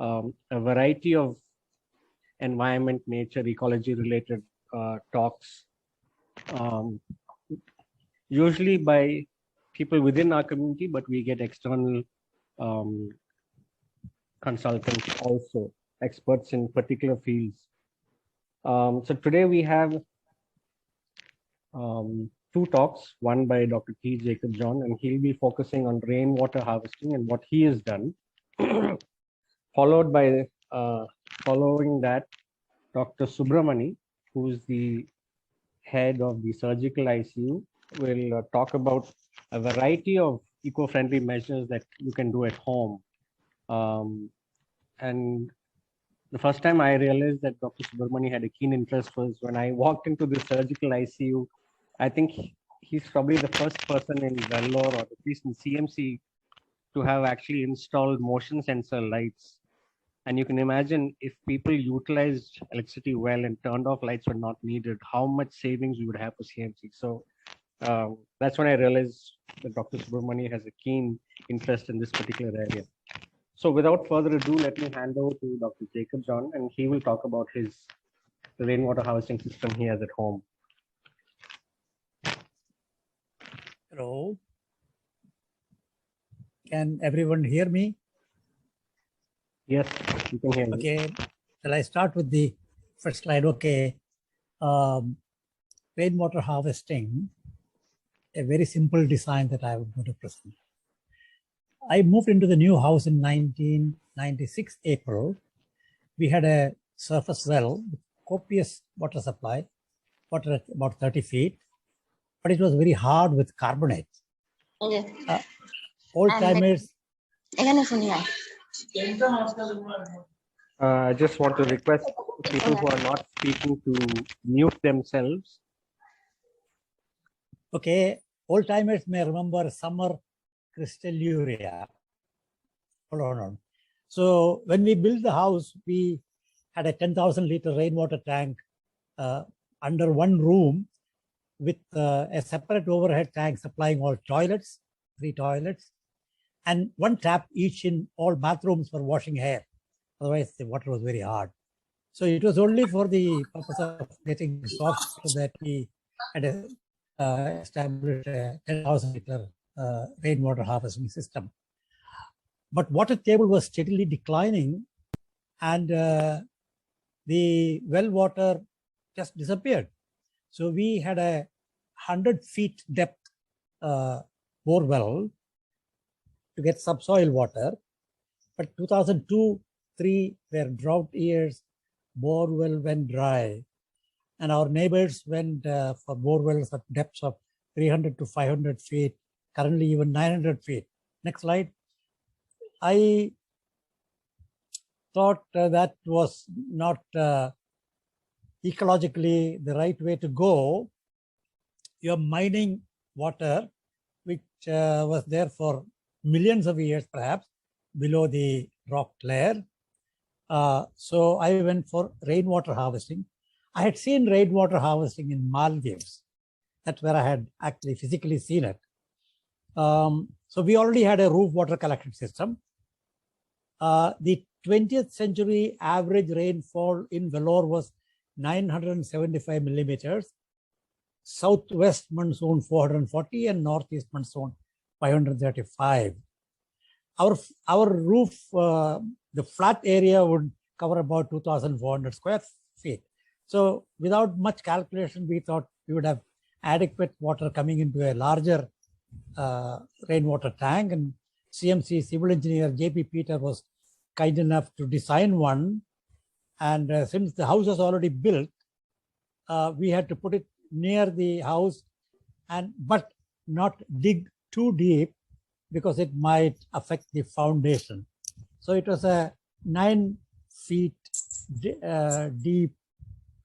a variety of environment, nature, ecology related talks, usually by people within our community, but we get external consultants also, experts in particular fields. So today we have two talks, one by Dr. T. Jacob John, and he'll be focusing on rainwater harvesting and what he has done. Followed by, following that, Dr. Subramani, who is the head of the Surgical ICU, will talk about a variety of eco-friendly measures that you can do at home. And the first time I realized that Dr. Subramani had a keen interest was when I walked into the Surgical ICU. I think he's probably the first person in Vellore, or at least in CMC, to have actually installed motion sensor lights. And you can imagine if people utilized electricity well and turned off lights when not needed, how much savings we would have for CMC. So that's when I realized that Dr. Subramani has a keen interest in this particular area. So without further ado, let me hand over to Dr. Jacob John, and he will talk about the rainwater harvesting system he has at home. Hello. Can everyone hear me? Yes, you can hear me. Okay. Shall I start with the first slide? Okay. Rainwater harvesting, a very simple design that I would going to present. I moved into the new house in 1996 April. We had a surface well with copious water supply, water at about 30 feet, but it was very hard with carbonate. Okay. Old timers. I just want to request people who are not speaking to mute themselves. Okay, old timers may remember summer crystalluria. Hold on. So when we built the house, we had a 10,000 liter rainwater tank under one room with a separate overhead tank supplying all toilets, 3 toilets, and one tap each in all bathrooms for washing hair. Otherwise, the water was very hard. So it was only for the purpose of getting soft that we had established a 10,000 liter rainwater harvesting system. But water table was steadily declining, and the well water just disappeared. So we had a 100 feet depth bore well to get subsoil water, but 2002-03 were drought years. Bore well went dry, and our neighbors went for bore wells at depths of 300 to 500 feet, currently even 900 feet. Next slide. I thought that was not ecologically the right way to go. You're mining water, which was there for millions of years, perhaps, below the rock layer. So I went for rainwater harvesting. I had seen rainwater harvesting in Maldives. That's where I had actually physically seen it. So we already had a roof water collection system. The 20th century average rainfall in Vellore was 975 millimeters, southwest monsoon 440, and northeast monsoon 535. Our roof, the flat area would cover about 2,400 square feet. So without much calculation, we thought we would have adequate water coming into a larger rainwater tank, and CMC civil engineer J.P. Peter was kind enough to design one. And since the house was already built, we had to put it near the house, but not dig too deep because it might affect the foundation. So it was a 9 feet deep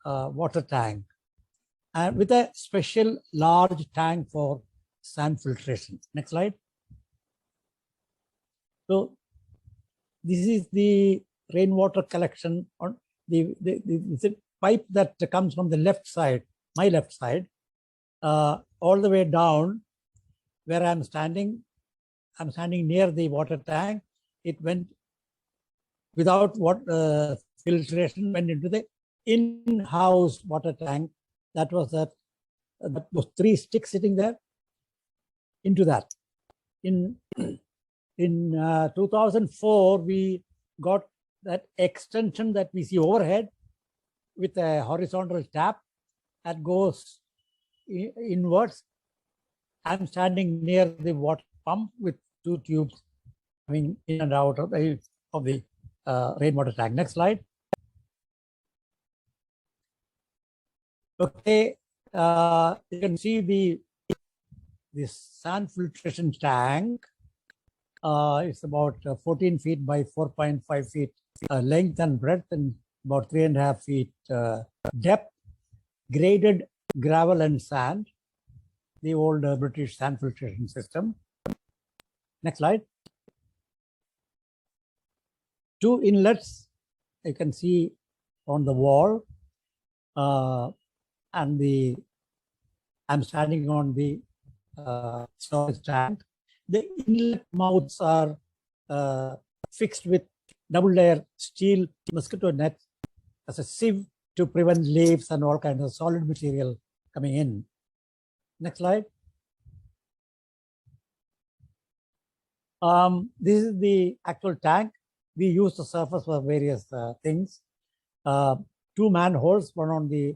water tank, and with a special large tank for sand filtration. Next slide. So this is the rainwater collection on the pipe that comes from the left side, my left side, all the way down where I'm standing. I'm standing near the water tank. It went without what filtration, went into the in-house water tank. That was those 3 sticks sitting there. Into that. In 2004, we got that extension that we see overhead with a horizontal tap that goes inwards. I'm standing near the water pump with 2 tubes coming in and out of the rainwater tank. Next slide. Okay, you can see the sand filtration tank. It's about 14 feet by 4.5 feet length and breadth, and about 3.5 feet depth. Graded gravel and sand, the old British sand filtration system. Next slide. 2 inlets you can see on the wall, and I'm standing on the storage tank. The inlet mouths are fixed with double-layer steel mosquito net as a sieve to prevent leaves and all kinds of solid material coming in. Next slide. This is the actual tank. We use the surface for various things. 2 manholes, one on the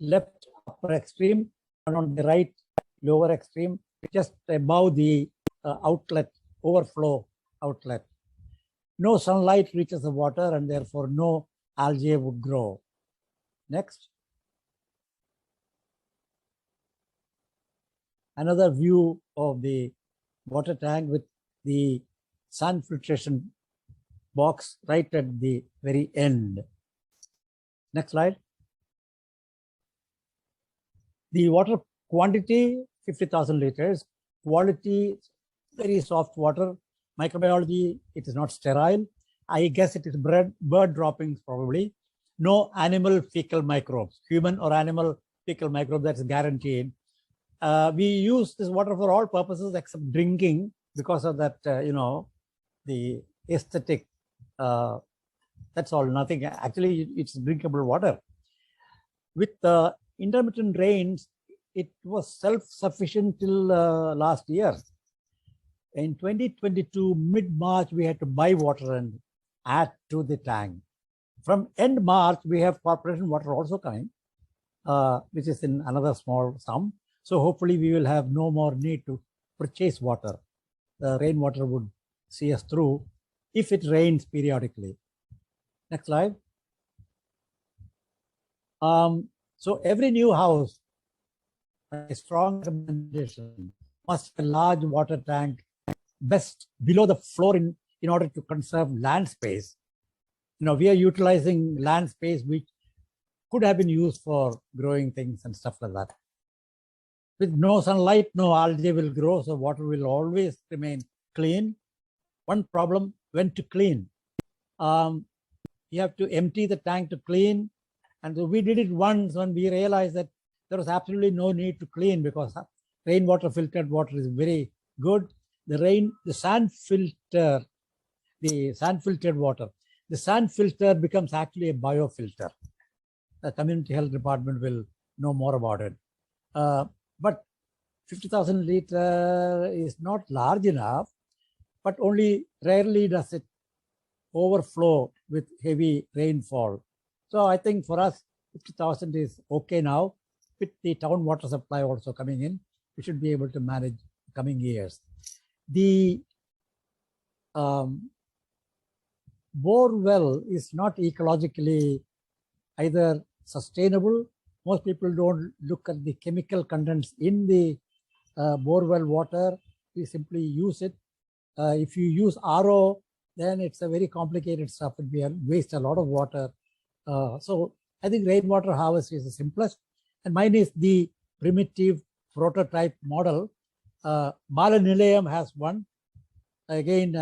left upper extreme, one on the right lower extreme, just above the outlet, overflow outlet. No sunlight reaches the water, and therefore no algae would grow. Next. Another view of the water tank with the sand filtration box right at the very end. Next slide. The water quantity, 50,000 liters. Quality, very soft water. Microbiology, it is not sterile. I guess it is bird droppings probably. No animal fecal microbes, human or animal fecal microbe, that's guaranteed. We use this water for all purposes except drinking because of that, the aesthetic. That's all, nothing. Actually, it's drinkable water. With the intermittent rains, it was self-sufficient till last year. In 2022, mid-March, we had to buy water and add to the tank. From end March, we have corporation water also coming, which is in another small sum. So hopefully we will have no more need to purchase water. The rainwater would see us through if it rains periodically. Next slide. So every new house, a strong recommendation, must have a large water tank, best below the floor in order to conserve land space. We are utilizing land space which could have been used for growing things and stuff like that. With no sunlight, no algae will grow, so water will always remain clean. One problem, when to clean. You have to empty the tank to clean. And so we did it once when we realized that there was absolutely no need to clean because rainwater filtered water is very good. The sand filtered water. The sand filter becomes actually a biofilter. The community health department will know more about it. But 50,000 liter is not large enough, but only rarely does it overflow with heavy rainfall. So I think for us, 50,000 is okay now. With the town water supply also coming in, we should be able to manage the coming years. The bore well is not ecologically either sustainable. Most people don't look at the chemical contents in the bore well water. We simply use it. If you use RO, then it's a very complicated stuff and we waste a lot of water. So I think rainwater harvest is the simplest. And mine is the primitive prototype model. Bala Nilayam has one. Again,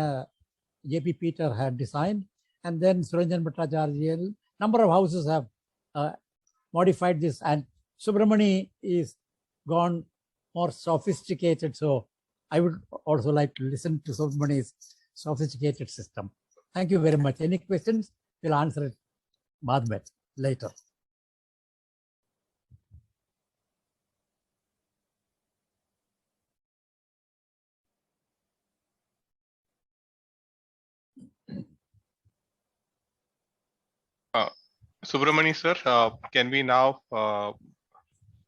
J.P. Peter had designed. And then Suranjan Bhattacharya, number of houses have modified this. And Subramani is gone more sophisticated. So I would also like to listen to Subramani's sophisticated system. Thank you very much. Any questions? We'll answer it later. Subramani sir, can we now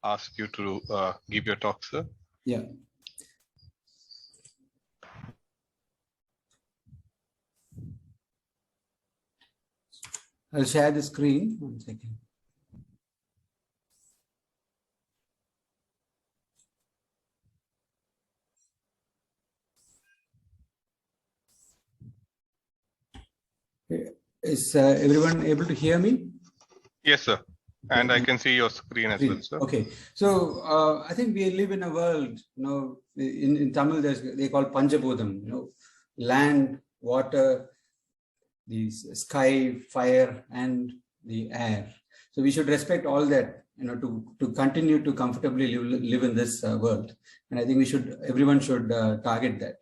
ask you to give your talk, sir? Yeah. I'll share the screen. 1 second. Is everyone able to hear me? Yes, sir. And I can see your screen as well, sir. Okay. So I think we live in a world, in Tamil, they call Panjabhudam, land, water, the sky, fire, and the air. So we should respect all that, to continue to comfortably live in this world. And I think everyone should target that.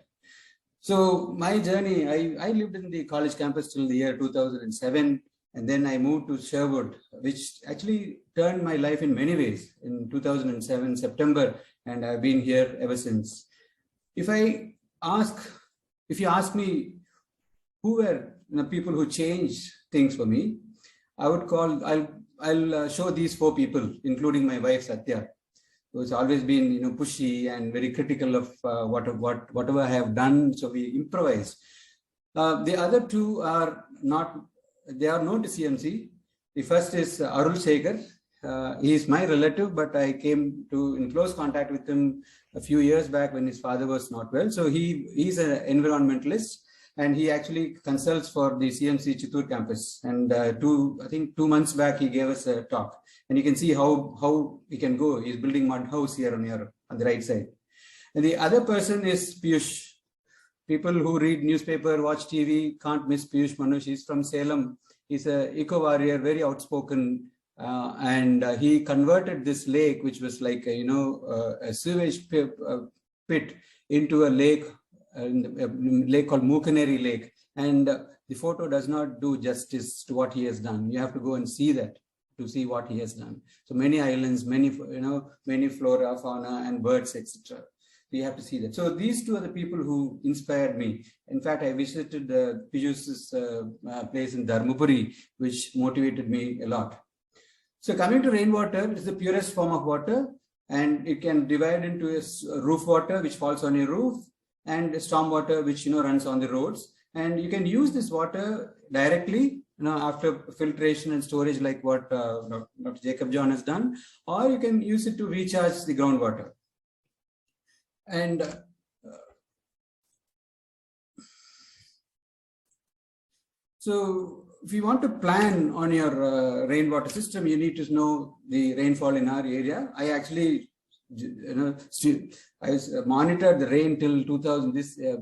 So my journey, I lived in the college campus till the year 2007. And then I moved to Sherwood, which actually turned my life in many ways in 2007, September, and I've been here ever since. If you ask me who were the people who changed things for me, I'll show these 4 people, including my wife Satya, who's always been pushy and very critical of whatever I have done. So we improvise. The other 2 are not. They are known to CMC. The first is Arul Shekhar. He is my relative, but I came in close contact with him a few years back when his father was not well. So he's an environmentalist, and he actually consults for the CMC Chittoor campus. And I think 2 months back, he gave us a talk. And you can see how we can go. He's building mud house here on the right side. And the other person is Piyush. People who read newspaper, watch TV, can't miss Piyush Manush. He's from Salem. He's an eco-warrior, very outspoken. And he converted this lake, which was like, a sewage pit, into a lake called Mukaneri Lake. And the photo does not do justice to what he has done. You have to go and see that to see what he has done. So many islands, many flora, fauna, and birds, etc. You have to see that. So these 2 are the people who inspired me. In fact, I visited Piyush's place in Dharmapuri, which motivated me a lot. So coming to rainwater, it's the purest form of water, and it can divide into a roof water, which falls on your roof, and storm water, which runs on the roads. And you can use this water directly, after filtration and storage, like what Dr. Jacob John has done, or you can use it to recharge the groundwater. And so if you want to plan on your rainwater system, you need to know the rainfall in our area. I actually, I monitored the rain till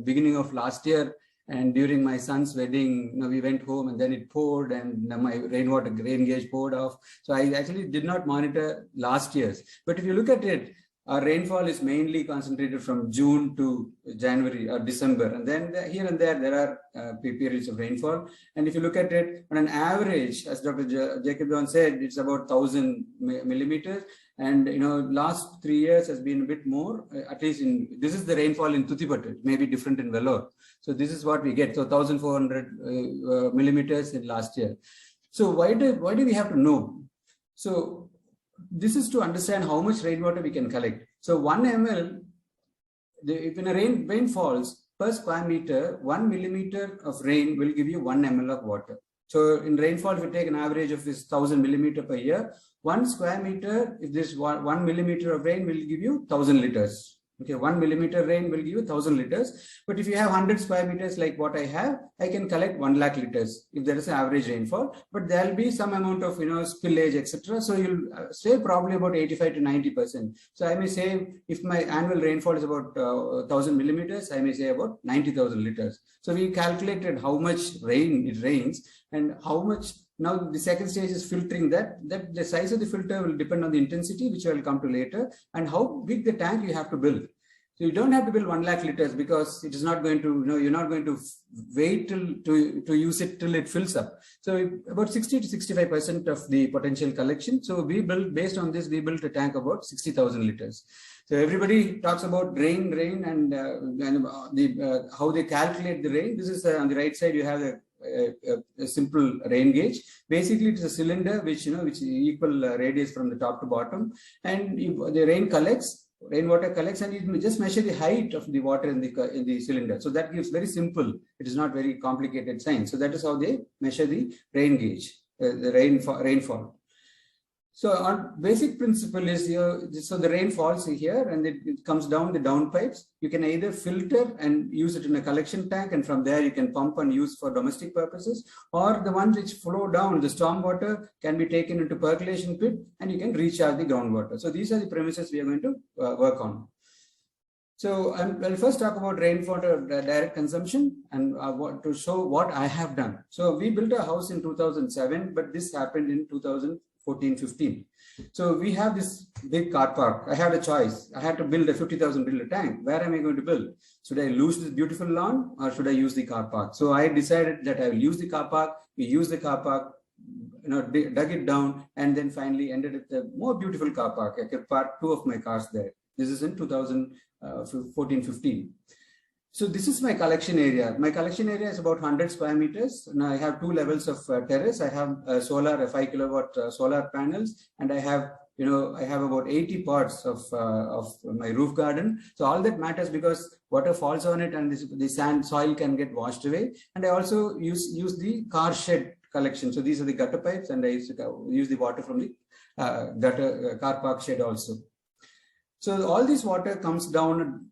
beginning of last year. And during my son's wedding, we went home and then it poured and my rain gauge poured off. So I actually did not monitor last year's. But if you look at it, our rainfall is mainly concentrated from June to January or December. And then here and there are periods of rainfall. And if you look at it on an average, as Dr. Jacob John said, it's about 1,000 millimeters. And, last 3 years has been a bit more, at least this is the rainfall in Thutipattu. It may be different in Vellore. So this is what we get. So 1,400 millimeters in last year. So why do we have to know? So this is to understand how much rainwater we can collect. So 1 ml, if in a rain falls per square meter, 1 millimeter of rain will give you 1 ml of water. So in rainfall, if you take an average of this 1,000 millimeter per year, 1 square meter, if this 1 millimeter of rain will give you 1,000 liters. Okay, 1 millimeter rain will give you 1,000 liters. But if you have 100 square meters like what I have, I can collect 1 lakh liters if there is an average rainfall. But there will be some amount of spillage, etc. So you'll save probably about 85 to 90%. So I may say if my annual rainfall is about 1,000 millimeters, I may say about 90,000 liters. So we calculated how much rain it rains and how much. Now the second stage is filtering that the size of the filter will depend on the intensity, which I will come to later, and how big the tank you have to build. So you don't have to build 1 lakh liters because it is not going to, you're not going to wait to use it till it fills up. So about 60 to 65% of the potential collection. So we built, based on this, we built a tank about 60,000 liters. So everybody talks about rain, and how they calculate the rain. This is on the right side, you have a simple rain gauge. Basically, it's a cylinder which which equal radius from the top to bottom, and the rain collects. Rainwater collects, and you just measure the height of the water in the cylinder. So that gives very simple. It is not very complicated science. So that is how they measure the rain gauge, the rainfall. So our basic principle is so the rain falls here and it comes down the downpipes. You can either filter and use it in a collection tank, and from there you can pump and use for domestic purposes, or the ones which flow down, the storm water, can be taken into percolation pit and you can recharge the groundwater. So these are the premises we are going to work on. So I'll first talk about rainwater direct consumption and to show what I have done. So we built a house in 2007, but this happened in 2014-15. So we have this big car park. I had a choice. I had to build a 50,000 liter tank. Where am I going to build? Should I lose this beautiful lawn or should I use the car park? So I decided that I will use the car park. We used the car park, dug it down, and then finally ended with a more beautiful car park. I kept park 2 of my cars there. This is in 2014-15. So this is my collection area. My collection area is about 100 square meters. Now I have 2 levels of terrace. I have solar, 5 kilowatt solar panels, and I have about 80 pots of my roof garden. So all that matters because water falls on it, and the sand soil can get washed away. And I also use the car shed collection. So these are the gutter pipes, and I use the water from the car park shed also. So all this water comes down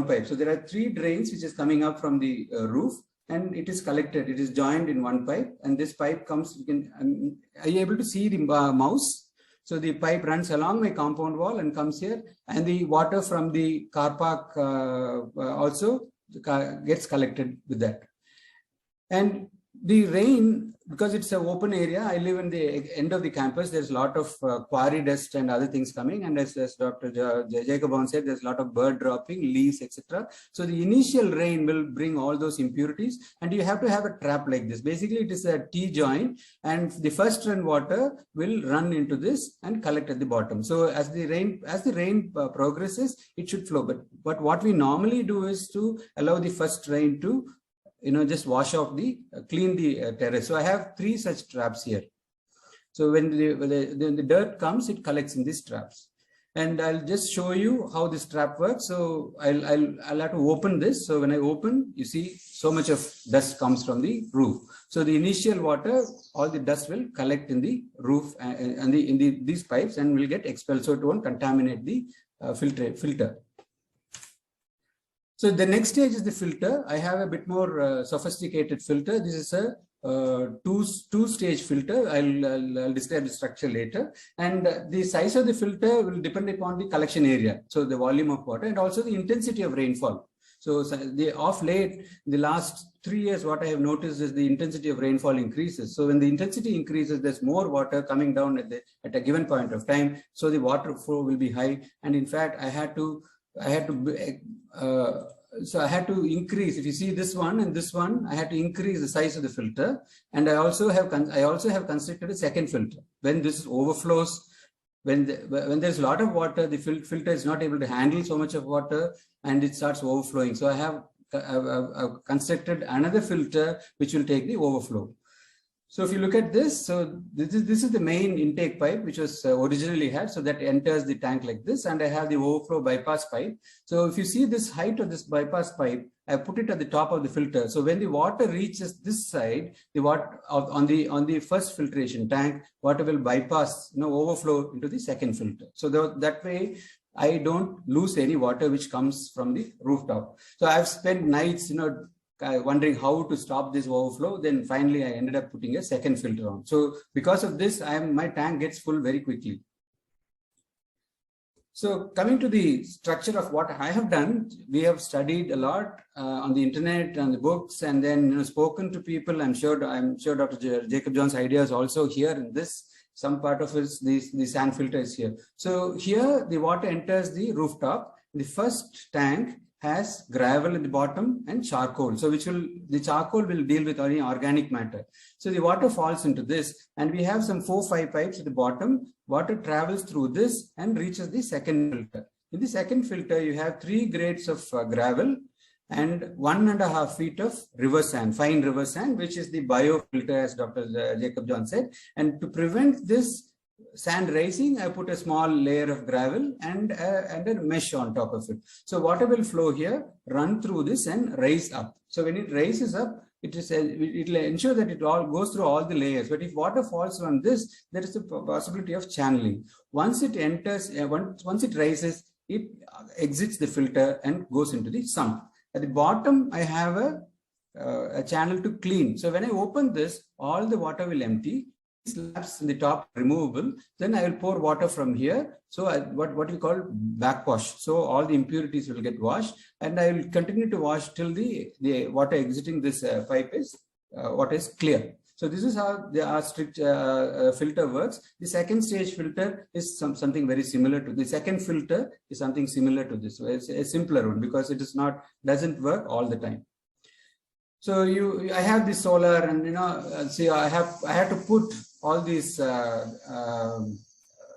pipe. So there are 3 drains which is coming up from the roof, and it is collected. It is joined in one pipe, and this pipe comes. Are you able to see the mouse? So the pipe runs along my compound wall and comes here, and the water from the car park also gets collected with that. And the rain, because it's an open area, I live in the end of the campus. There's a lot of quarry dust and other things coming. And as Dr. Jacob said, there's a lot of bird dropping, leaves, etc. So the initial rain will bring all those impurities, and you have to have a trap like this. Basically, it is a T-joint, and the first run water will run into this and collect at the bottom. So as the rain progresses, it should flow. But what we normally do is to allow the first rain to just wash off clean the terrace. So I have 3 such traps here. So when the dirt comes, it collects in these traps. And I'll just show you how this trap works. So I'll have to open this. So when I open, you see so much of dust comes from the roof. So the initial water, all the dust will collect in the roof and these pipes and will get expelled. So it won't contaminate the filter. So the next stage is the filter. I have a bit more sophisticated filter. This is a two-stage filter. I'll describe the structure later. And the size of the filter will depend upon the collection area. So the volume of water and also the intensity of rainfall. So of late, the last 3 years, what I have noticed is the intensity of rainfall increases. So when the intensity increases, there's more water coming down at a given point of time. So the water flow will be high. And in fact, I had to increase. If you see this one and this one, I had to increase the size of the filter, and I also have constructed a second filter. When this overflows, when there's a lot of water, the filter is not able to handle so much of water, and it starts overflowing. So I have constructed another filter which will take the overflow. So if you look at this, so this is the main intake pipe which was originally had, so that enters the tank like this, and I have the overflow bypass pipe. So if you see this height of this bypass pipe, I put it at the top of the filter. So when the water reaches this side, the water on the first filtration tank, water will bypass, overflow into the second filter. So that way I don't lose any water which comes from the rooftop. So I've spent nights, wondering how to stop this overflow. Then finally I ended up putting a second filter on. So because of this, my tank gets full very quickly. So coming to the structure of what I have done, we have studied a lot on the internet and the books, and then spoken to people. I'm sure Dr. Jacob John's idea is also here in this. Some part of the sand filter is here. So here the water enters the rooftop. The first tank has gravel at the bottom and charcoal. So the charcoal will deal with any organic matter. So the water falls into this, and we have some 4-5 pipes at the bottom. Water travels through this and reaches the second filter. In the second filter, you have 3 grades of gravel and 1.5 feet of river sand, fine river sand, which is the biofilter, as Dr. Jacob John said. And to prevent this sand rising, I put a small layer of gravel and a mesh on top of it. So water will flow here, run through this and rise up. So when it rises up, it will ensure that it all goes through all the layers. But if water falls on this, there is a possibility of channeling. Once it enters, once it rises, it exits the filter and goes into the sump. At the bottom, I have a channel to clean. So when I open this, all the water will empty. Slabs in the top removable. Then I will pour water from here. So what we call backwash. So all the impurities will get washed, and I will continue to wash till the water exiting this pipe is what is clear. So this is how the strict filter works. The second stage filter is something very similar to the second filter is something similar to this. So it's a simpler one because it doesn't work all the time. So I have this solar, and see, I had to put all these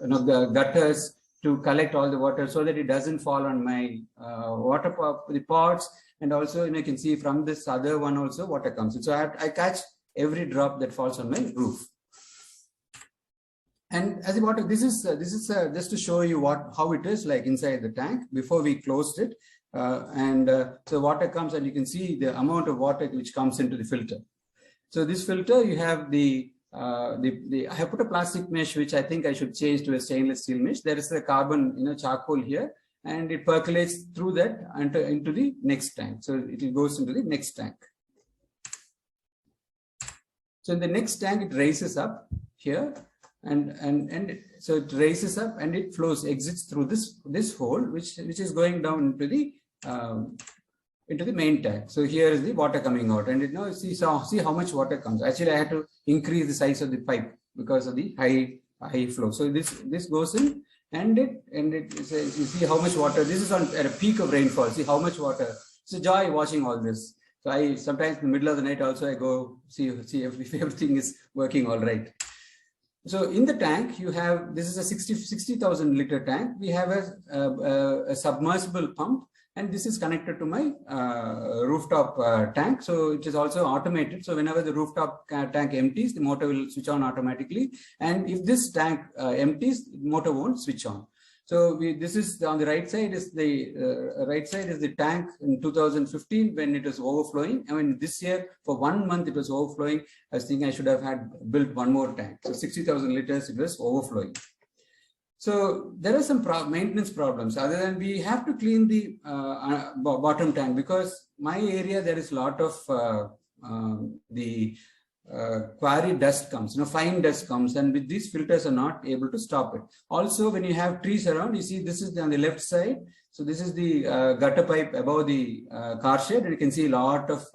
the gutters to collect all the water so that it doesn't fall on my the pots, and also you can see from this other one also water comes in. So I catch every drop that falls on my roof. And as the water, this is just to show you how it is like inside the tank before we closed it. So water comes, and you can see the amount of water which comes into the filter. So this filter, you have I have put a plastic mesh, which I think I should change to a stainless steel mesh. There is a carbon, charcoal here, and it percolates through that into the next tank. So it goes into the next tank. So in the next tank, it raises up here, and so it raises up and it flows, exits through this hole, which is going down into the main tank. So here is the water coming out, and see how much water comes. Actually, I had to increase the size of the pipe because of the high flow. So this goes in, and you see how much water. This is at a peak of rainfall. See how much water. It's a joy watching all this. So I sometimes in the middle of the night also I go see if everything is working all right. So in the tank you have, this is a 60,000 liter tank. We have a submersible pump, and this is connected to my rooftop tank. So it is also automated. So whenever the rooftop tank empties, the motor will switch on automatically. And if this tank empties, the motor won't switch on. So this is on the right side is the tank in 2015 when it was overflowing. I mean, this year for 1 month it was overflowing. I was thinking I should have built one more tank. So 60,000 liters, it was overflowing. So there are some maintenance problems other than we have to clean the bottom tank, because my area there is a lot of quarry dust comes, fine dust comes, and with these filters are not able to stop it. Also, when you have trees around, you see this is on the left side. So this is the gutter pipe above the car shed, and you can see a lot of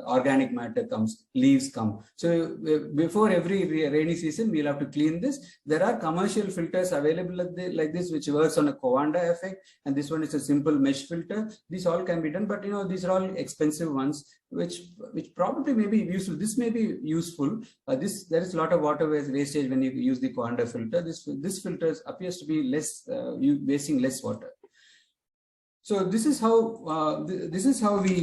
organic matter comes, leaves come. So before every rainy season, we'll have to clean this. There are commercial filters available like this, which works on a Coanda effect, and this one is a simple mesh filter. These all can be done, but these are all expensive ones, which probably may be useful. This may be useful. There is a lot of water wastage when you use the Coanda filter. This filter appears to be wasting less water. So this is how we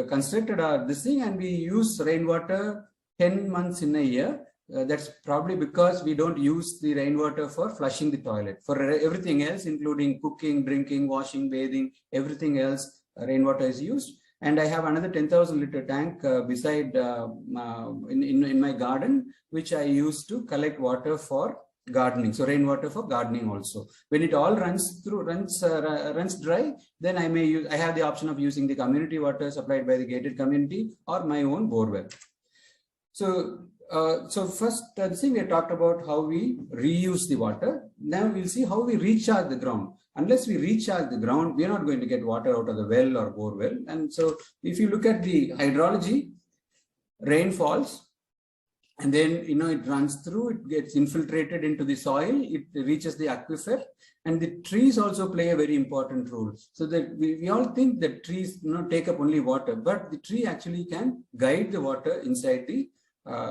constructed this thing, and we use rainwater 10 months in a year. That's probably because we don't use the rainwater for flushing the toilet. For everything else, including cooking, drinking, washing, bathing, everything else, rainwater is used. And I have another 10,000 liter tank beside in my garden, which I use to collect water for gardening. So rainwater for gardening also. When it all runs dry, then I have the option of using the community water supplied by the gated community or my own borewell. So first thing we talked about how we reuse the water. Now we'll see how we recharge the ground. Unless we recharge the ground, we are not going to get water out of the well or borewell. And so if you look at the hydrology, rain falls, and then it runs through, it gets infiltrated into the soil, it reaches the aquifer, and the trees also play a very important role. So that we all think that trees take up only water, but the tree actually can guide the water inside the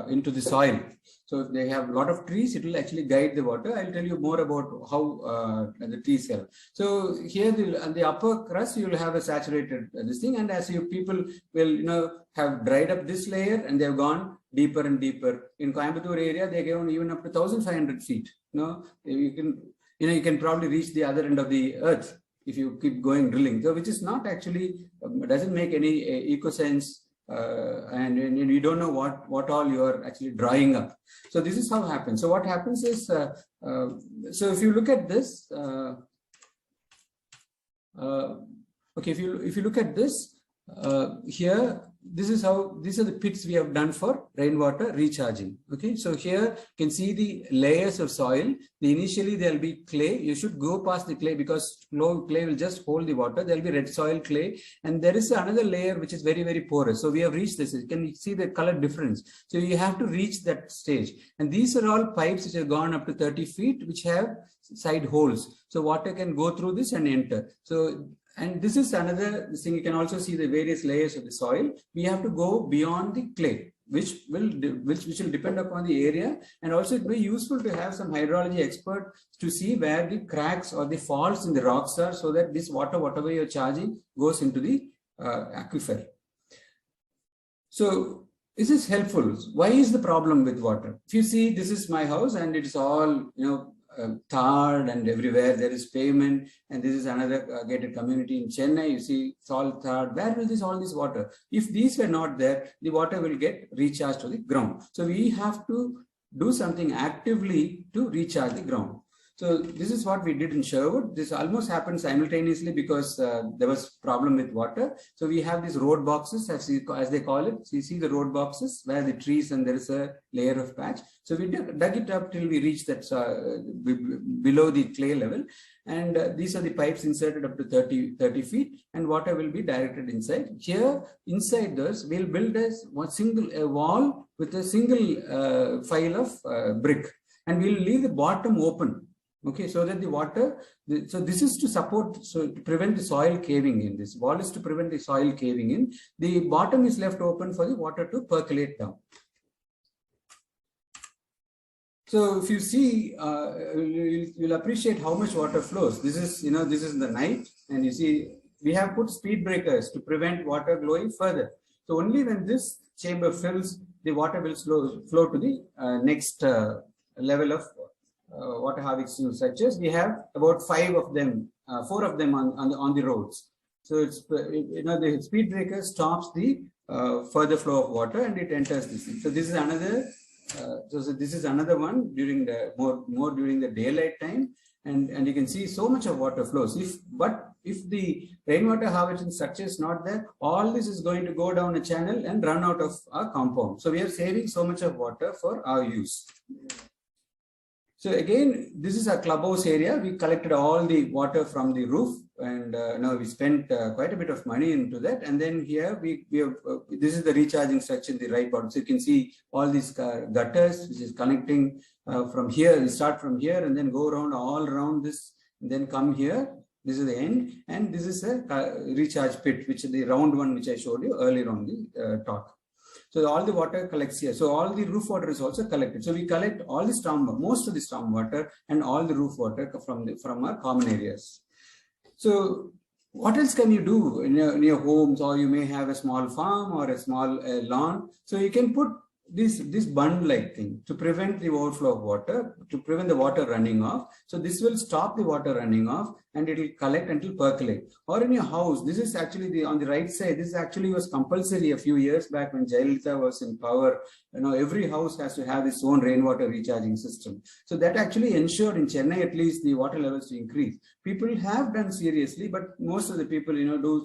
into the soil. So if they have a lot of trees, it will actually guide the water. I'll tell you more about how the trees help. So here on the upper crust, you will have a saturated this thing, and as people will have dried up this layer and they have gone deeper and deeper. In Coimbatore area, they go even up to 1,500 feet. You can probably reach the other end of the earth if you keep going drilling. So which is not actually doesn't make any eco sense. And you don't know what all you are actually drying up. So this is how it happens. So what happens is, so if you look at this, okay, if you look at this here, these are the pits we have done for rainwater recharging. Okay, so here you can see the layers of soil. Initially there will be clay. You should go past the clay because clay will just hold the water. There will be red soil clay, and there is another layer which is very, very porous. So we have reached this. You can see the color difference. So you have to reach that stage. And these are all pipes which have gone up to 30 feet, which have side holes. So water can go through this and enter. So and this is another thing. You can also see the various layers of the soil. We have to go beyond the clay, which will depend upon the area, and also it will be useful to have some hydrology expert to see where the cracks or the faults in the rocks are, so that this water, whatever you're charging, goes into the aquifer. So this is helpful. Why is the problem with water? If you see, this is my house, and it is all tarred, and everywhere there is pavement, and this is another gated community in Chennai. You see it's all tarred. Where will all this water? If these were not there, the water will get recharged to the ground. So we have to do something actively to recharge the ground. So this is what we did in Sherwood. This almost happened simultaneously because there was problem with water. So we have these road boxes, as they call it. So you see the road boxes where the trees and there is a layer of patch. So we dug it up till we reached that below the clay level. And these are the pipes inserted up to 30 feet, and water will be directed inside. Here, inside this, we'll build a wall with a single file of brick, and we'll leave the bottom open. Okay, so that the water, so this is to support, so to prevent the soil caving in. This wall is to prevent the soil caving in. The bottom is left open for the water to percolate down. So if you see, you'll appreciate how much water flows. This is, this is the night, and you see, we have put speed breakers to prevent water flowing further. So only when this chamber fills, the water will flow to the next level of water harvesting structures. We have about 4 of them on the roads. So it's the speed breaker stops the further flow of water, and it enters this thing. So this is another. So this is another one during the more during the daylight time, and you can see so much of water flows. If the rainwater harvesting structure is not there, all this is going to go down a channel and run out of our compound. So we are saving so much of water for our use. So again, this is a clubhouse area. We collected all the water from the roof, and we spent quite a bit of money into that. And then here we have, this is the recharging structure in the right bottom. So you can see all these gutters, which is connecting from here. We start from here and then go around all around this, and then come here. This is the end, and this is a recharge pit, which is the round one which I showed you earlier on the talk. So all the water collects here. So all the roof water is also collected. So we collect all the storm, most of the storm water and all the roof water from our common areas. So what else can you do in your homes, or you may have a small farm or a small lawn. So you can put this bund-like thing to prevent the overflow of water, to prevent the water running off. So this will stop the water running off, and it will collect until percolate. Or in your house, this is actually on the right side. This actually was compulsory a few years back when Jayalalitha was in power. Every house has to have its own rainwater recharging system. So that actually ensured in Chennai at least the water levels to increase. People have done seriously, but most of the people do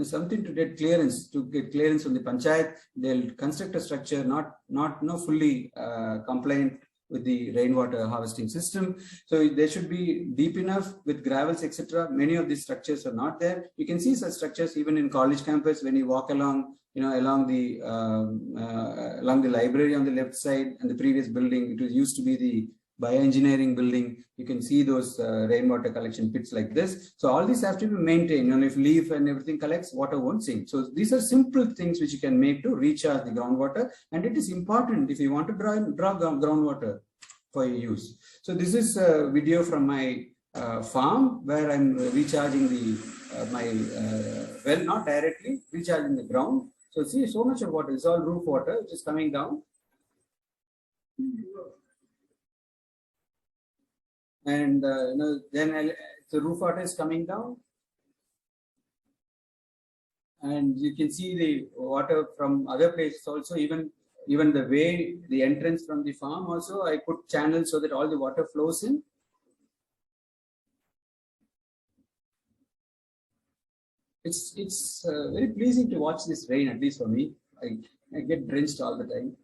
something to get clearance from the panchayat. They'll construct a structure not fully compliant with the rainwater harvesting system. So they should be deep enough with gravels, etc. Many of these structures are not there. You can see such structures even in college campus when you walk along along the library on the left side and the previous building. It used to be the bioengineering building. You can see those rainwater collection pits like this. So all these have to be maintained. If leaf and everything collects, water won't sink. So these are simple things which you can make to recharge the groundwater, and it is important if you want to draw groundwater for your use. So this is a video from my farm where I'm recharging the my well, not directly recharging the ground. So see, so much of water. It's all roof water which is coming down. And then the roof water is coming down, and you can see the water from other places also. Even the way the entrance from the farm also, I put channels so that all the water flows in. It's very pleasing to watch this rain, at least for me. I get drenched all the time.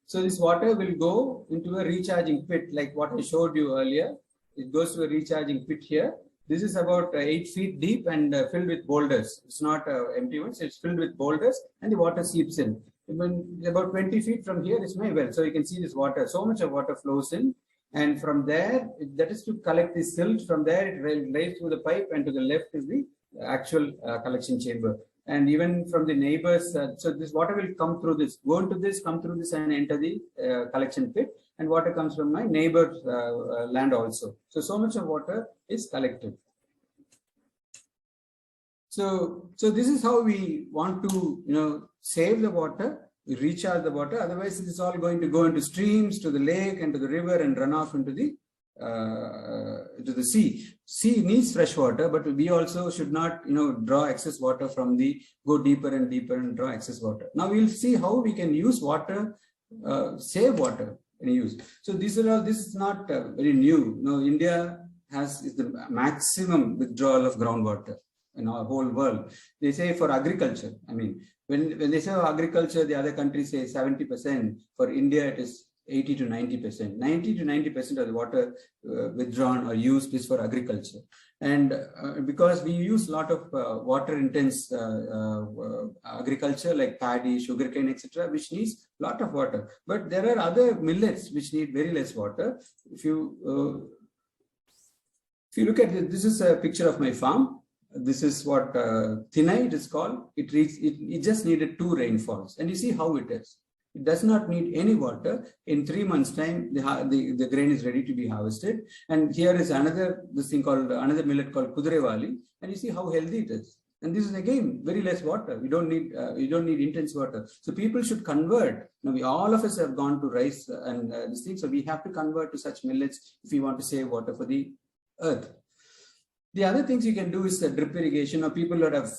So this water will go into a recharging pit, like what I showed you earlier. It goes to a recharging pit here. This is about 8 feet deep and filled with boulders. It's not empty ones. It's filled with boulders, and the water seeps in. When about 20 feet from here is my well. So you can see this water. So much of water flows in, and from there, that is to collect the silt. From there, it rails through the pipe, and to the left is the actual collection chamber. And even from the neighbors, so this water will come through this, go into this, come through this, and enter the collection pit. And water comes from my neighbor's land also. So much of water is collected. So this is how we want to, save the water, recharge the water. Otherwise, it is all going to go into streams, to the lake, and to the river, and run off into the sea. Sea needs fresh water, but we also should not, draw excess water from go deeper and deeper and draw excess water. Now we'll see how we can use water, save water in use. So this is not very new. India is the maximum withdrawal of groundwater in our whole world. They say for agriculture. I mean, when they say agriculture, the other countries say 70%. For India, it is 80 to 90%. 90 to 90% of the water withdrawn or used is for agriculture. And because we use a lot of water-intense agriculture like paddy, sugarcane, etc., which needs a lot of water. But there are other millets which need very less water. If you look at this is a picture of my farm. This is what Thinai it is called. It just needed 2 rainfalls, and you see how it is. It does not need any water. In 3 months' time, the grain is ready to be harvested. And here is another millet called Kudrewali, and you see how healthy it is. And this is again very less water. You don't need intense water. So people should convert. All of us have gone to rice and this thing. So we have to convert to such millets if we want to save water for the earth. The other things you can do is the drip irrigation. Now people that have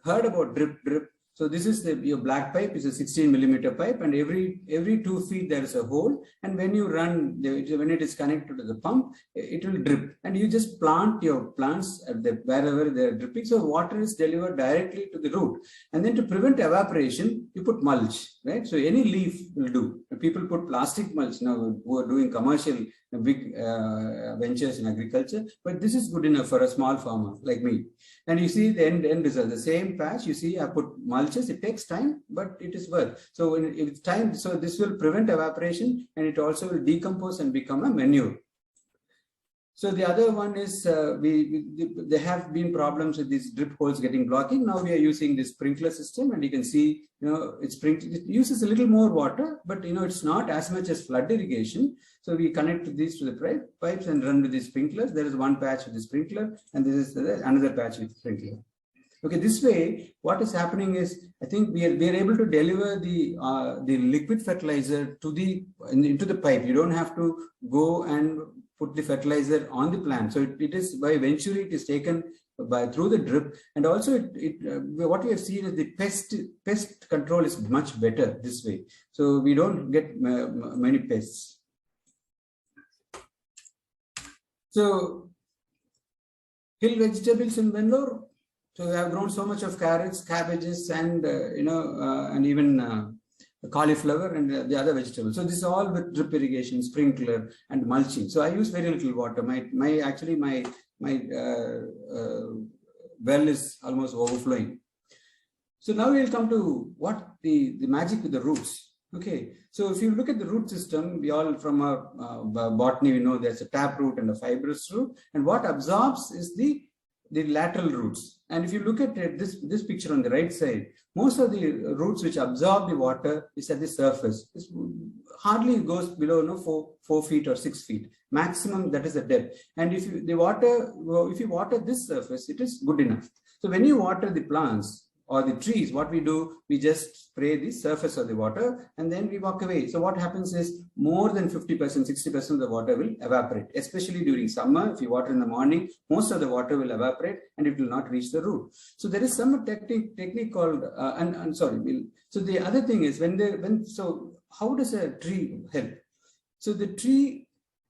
heard about drip. So this is your black pipe is a 16 millimeter pipe, and every 2 feet there is a hole. And when you run, when it is connected to the pump, it will drip. And you just plant your plants at wherever they are dripping. So water is delivered directly to the root. And then to prevent evaporation, you put mulch, right? So any leaf will do. People put plastic mulch now who are doing commercial big ventures in agriculture, but this is good enough for a small farmer like me. And you see the end result, the same patch, you see I put mulches. It takes time, but it is worth. So when it's time, so this will prevent evaporation, and it also will decompose and become a manure. So the other one is there have been problems with these drip holes getting blocking. Now we are using this sprinkler system, and you can see, it uses a little more water, but it's not as much as flood irrigation. So we connect these to the pipes and run with the sprinklers. There is one patch with the sprinkler, and this is another patch with the sprinkler. Okay, this way, what is happening is, I think we are able to deliver the liquid fertilizer into the pipe. You don't have to go and put the fertilizer on the plant. So it is by Venturi, it is taken through the drip. And also what we have seen is the pest control is much better this way. So we don't get many pests. So hill vegetables in Vellore. So we have grown so much of carrots, cabbages, and and even cauliflower and the other vegetables. So this is all with drip irrigation, sprinkler, and mulching. So I use very little water. My well is almost overflowing. So now we'll come to what the magic with the roots. Okay, so if you look at the root system, we all from our botany, we know there's a tap root and a fibrous root, and what absorbs is the lateral roots. And if you look at it, this picture on the right side, most of the roots which absorb the water is at the surface. It hardly goes below 4 feet or 6 feet. Maximum, that is the depth. And if you water this surface, it is good enough. So when you water the plants or the trees, what we do, we just spray the surface of the water and then we walk away. So what happens is more than 50%, 60% of the water will evaporate, especially during summer. If you water in the morning, most of the water will evaporate and it will not reach the root. So there is some technique called, so the other thing is so how does a tree help? So the tree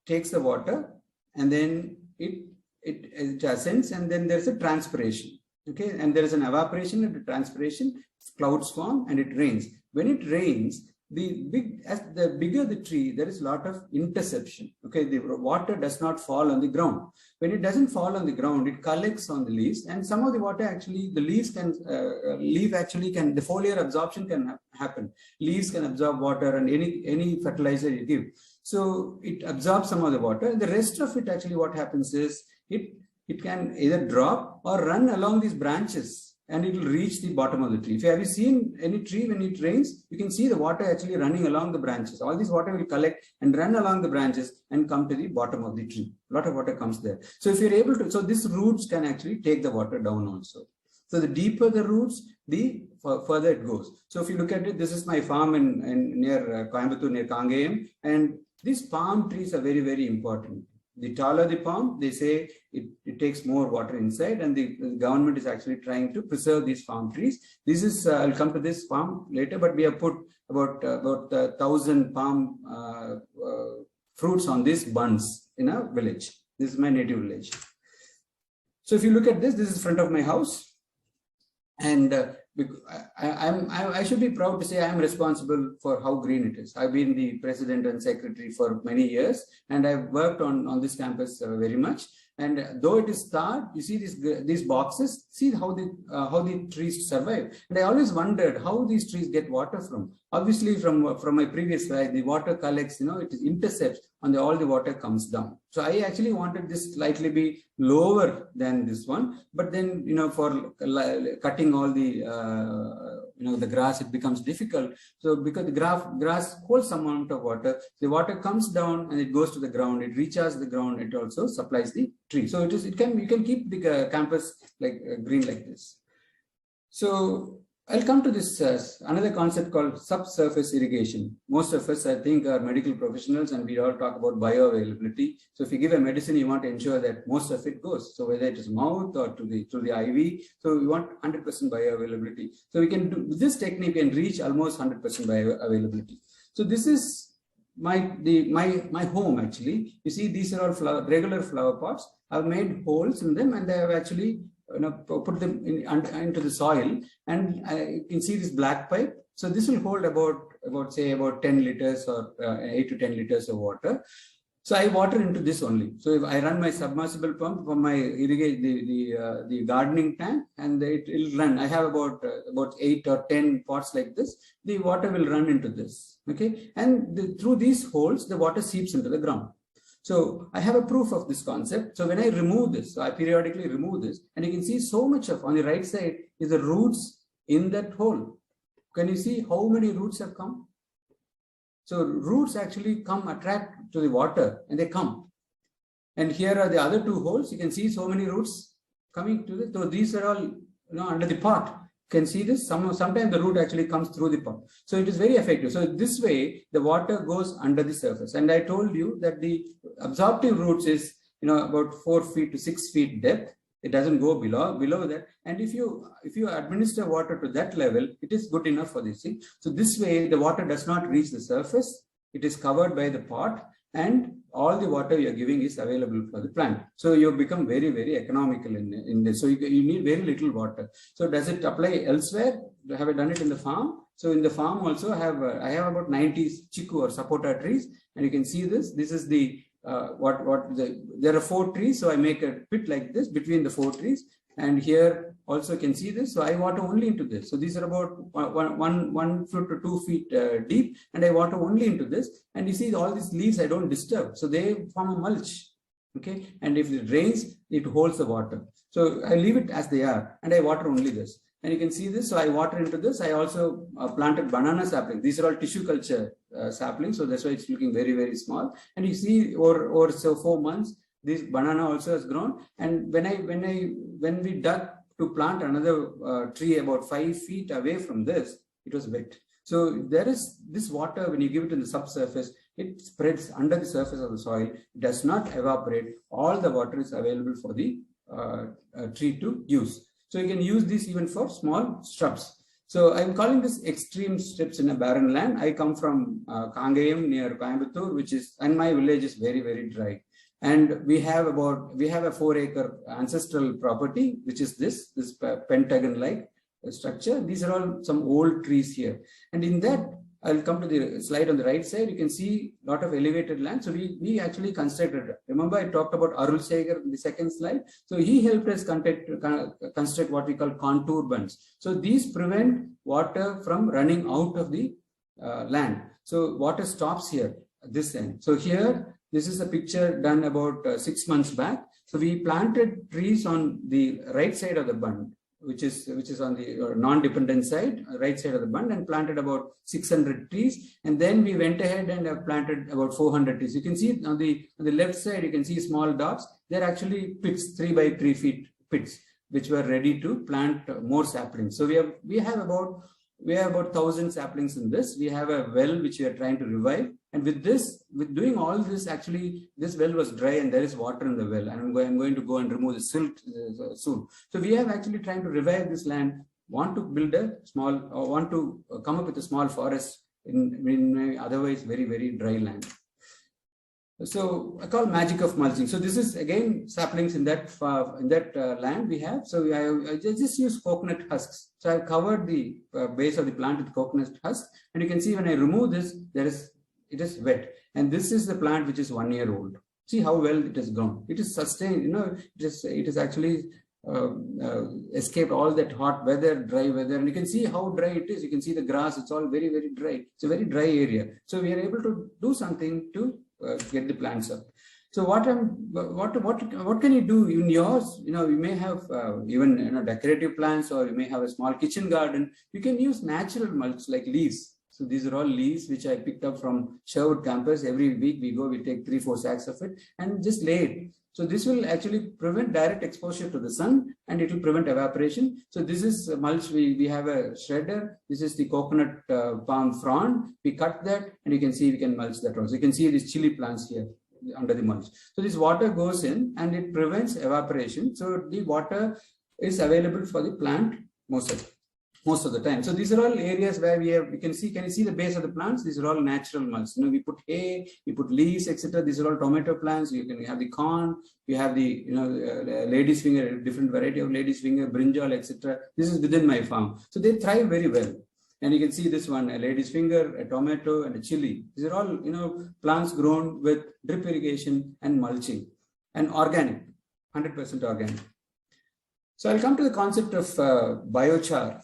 takes the water and then it ascends, and then there's a transpiration. Okay, and there is an evaporation and a transpiration, clouds form and it rains. When it rains, the bigger the tree, there is a lot of interception. Okay, the water does not fall on the ground. When it doesn't fall on the ground, it collects on the leaves, and some of the water actually, the leaves can, the foliar absorption can happen. Leaves can absorb water and any fertilizer you give. So it absorbs some of the water. The rest of it actually what happens is it can either drop or run along these branches and it will reach the bottom of the tree. Have you seen any tree when it rains? You can see the water actually running along the branches. All this water will collect and run along the branches and come to the bottom of the tree. A lot of water comes there. So if you're able to, so these roots can actually take the water down also. So the deeper the roots, the further it goes. So if you look at it, this is my farm near Coimbatore, near Kangayam, and these palm trees are very, very important. The taller the palm, they say it takes more water inside, and the government is actually trying to preserve these palm trees. This is, I'll come to this farm later, but we have put about 1,000 palm fruits on these bunds in a village. This is my native village. So if you look at this is front of my house. And I should be proud to say I am responsible for how green it is. I've been the president and secretary for many years, and I've worked on this campus very much. And though it is tarred, you see these boxes, see how the trees survive. And I always wondered how these trees get water from. Obviously, from my previous slide, the water collects, it intercepts, and all the water comes down. So I actually wanted this slightly be lower than this one, but then for cutting all the the grass, it becomes difficult. So because the grass holds some amount of water, the water comes down and it goes to the ground, it recharges the ground, it also supplies the tree. So you can keep the campus like green like this. So I'll come to this another concept called subsurface irrigation. Most of us, I think, are medical professionals, and we all talk about bioavailability. So if you give a medicine, you want to ensure that most of it goes. So whether it is mouth or through the IV, so we want 100% bioavailability. So we can do this technique and reach almost 100% bioavailability. So this is my home actually. You see, these are all regular flower pots. I've made holes in them, and I have actually put them into the soil, and you can see this black pipe. So this will hold about 10 liters or 8 to 10 liters of water. So I water into this only. So if I run my submersible pump from my the gardening tank, and it will run. I have about 8 or 10 pots like this. The water will run into this. Okay, and through these holes, the water seeps into the ground. So I have a proof of this concept. So when I remove this, so I periodically remove this, and you can see so much of, on the right side is the roots in that hole. Can you see how many roots have come? So roots actually attract to the water, and they come. And here are the other two holes. You can see so many roots coming to this. So these are all under the pot. Can see this. Sometimes the root actually comes through the pot. So it is very effective. So this way the water goes under the surface. And I told you that the absorptive roots is about 4 feet to 6 feet depth. It doesn't go below that. And if you administer water to that level, it is good enough for this thing. So this way the water does not reach the surface. It is covered by the pot, and all the water you are giving is available for the plant. So you become very, very economical in this. So you need very little water. So does it apply elsewhere? Have I done it in the farm? So in the farm also I have about 90 chiku or sapota trees, and you can see this. This is the there are 4 trees. So I make a pit like this between the 4 trees, And here also you can see this. So I water only into this. So these are about 1 foot to 2 feet deep, and I water only into this. And you see all these leaves I don't disturb. So they form a mulch. Okay. And if it rains, it holds the water. So I leave it as they are, and I water only this. And you can see this. So I water into this. I also planted banana saplings. These are all tissue culture saplings. So that's why it's looking very, very small. And you see over so 4 months, this banana also has grown. And when we dug to plant another tree about 5 feet away from this, it was wet. So there is this water, when you give it in the subsurface, it spreads under the surface of the soil. It does not evaporate. All the water is available for the tree to use. So you can use this even for small shrubs. So I'm calling this extreme strips in a barren land. I come from Kangayam near Coimbatore, and my village is very, very dry. And we have a 4-acre ancestral property, which is this pentagon-like structure. These are all some old trees here. And in that, I'll come to the slide on the right side. You can see a lot of elevated land. So we actually constructed. Remember, I talked about Arul Segar in the second slide. So he helped us construct what we call contour bunds. So these prevent water from running out of the land. So water stops here at this end. So here, this is a picture done about 6 months back. So we planted trees on the right side of the bund, which is on the non-dependent side, right side of the bund, and planted about 600 trees. And then we went ahead and have planted about 400 trees. You can see on the left side, you can see small dots. They're actually pits, 3 by 3 feet pits, which were ready to plant more saplings. So we have about 1,000 saplings in this. We have a well which we are trying to revive. And with doing all this, actually, this well was dry and there is water in the well. And I'm going to go and remove the silt soon. So we have actually trying to revive this land, want to come up with a small forest in otherwise very, very dry land. So I call magic of mulching. So this is again saplings in that land we have. So I just use coconut husks. So I've covered the base of the plant with coconut husks, and you can see when I remove this, it is wet. And this is the plant which is 1 year old. See how well it has grown. It is sustained. It is actually escaped all that hot weather, dry weather, and you can see how dry it is. You can see the grass. It's all very, very dry. It's a very dry area. So we are able to do something to get the plants up. So what can you do in yours? You may have even decorative plants, or you may have a small kitchen garden. You can use natural mulch like leaves. So these are all leaves which I picked up from Sherwood campus. Every week we take 3-4 sacks of it and just lay it. So this will actually prevent direct exposure to the sun, and it will prevent evaporation. So this is mulch. We have a shredder. This is the coconut palm frond. We cut that, and you can see we can mulch that also. You can see these chili plants here under the mulch. So this water goes in and it prevents evaporation. So the water is available for the plant most of the time. So these are all areas where can you see the base of the plants? These are all natural mulch. We put hay, we put leaves, etc. These are all tomato plants. You can have the corn, you have the lady's finger, different variety of lady's finger, brinjal, etc. This is within my farm. So they thrive very well. And you can see this one, a lady's finger, a tomato, and a chili. These are all plants grown with drip irrigation and mulching, and organic, 100% organic. So I'll come to the concept of biochar.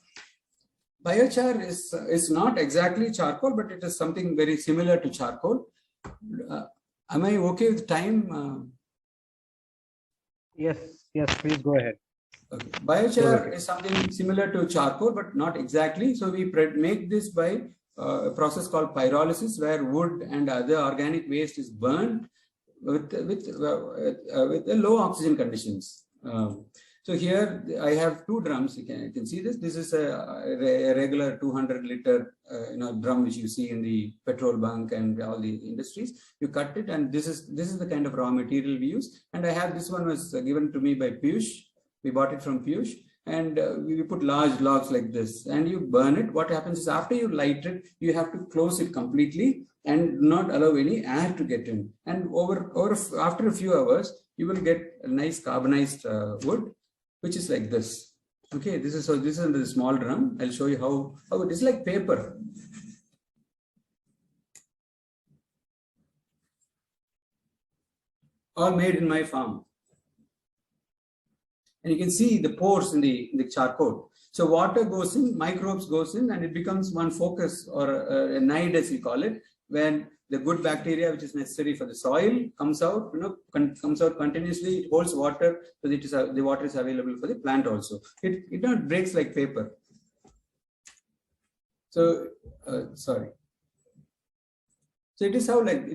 Biochar is not exactly charcoal, but it is something very similar to charcoal. Am I okay with time? Yes, please go ahead. Okay. Biochar is something similar to charcoal, but not exactly. So we make this by a process called pyrolysis, where wood and other organic waste is burned with the low oxygen conditions. So here I have 2 drums. You can see this. This is a regular 200-liter drum which you see in the petrol bunk and all the industries. You cut it, and this is the kind of raw material we use. And I have this one was given to me by Piyush. We bought it from Piyush, and we put large logs like this, and you burn it. What happens is after you light it, you have to close it completely and not allow any air to get in. And after a few hours, you will get a nice carbonized wood, which is like this. Okay, this is under the small drum. I'll show you how it is like paper. All made in my farm. And you can see the pores in the charcoal. So water goes in, microbes goes in, and it becomes one focus, or a nide as you call it, when the good bacteria which is necessary for the soil comes out, comes out continuously. It holds water, so that the water is available for the plant also. It not breaks like paper. So sorry. So it is how like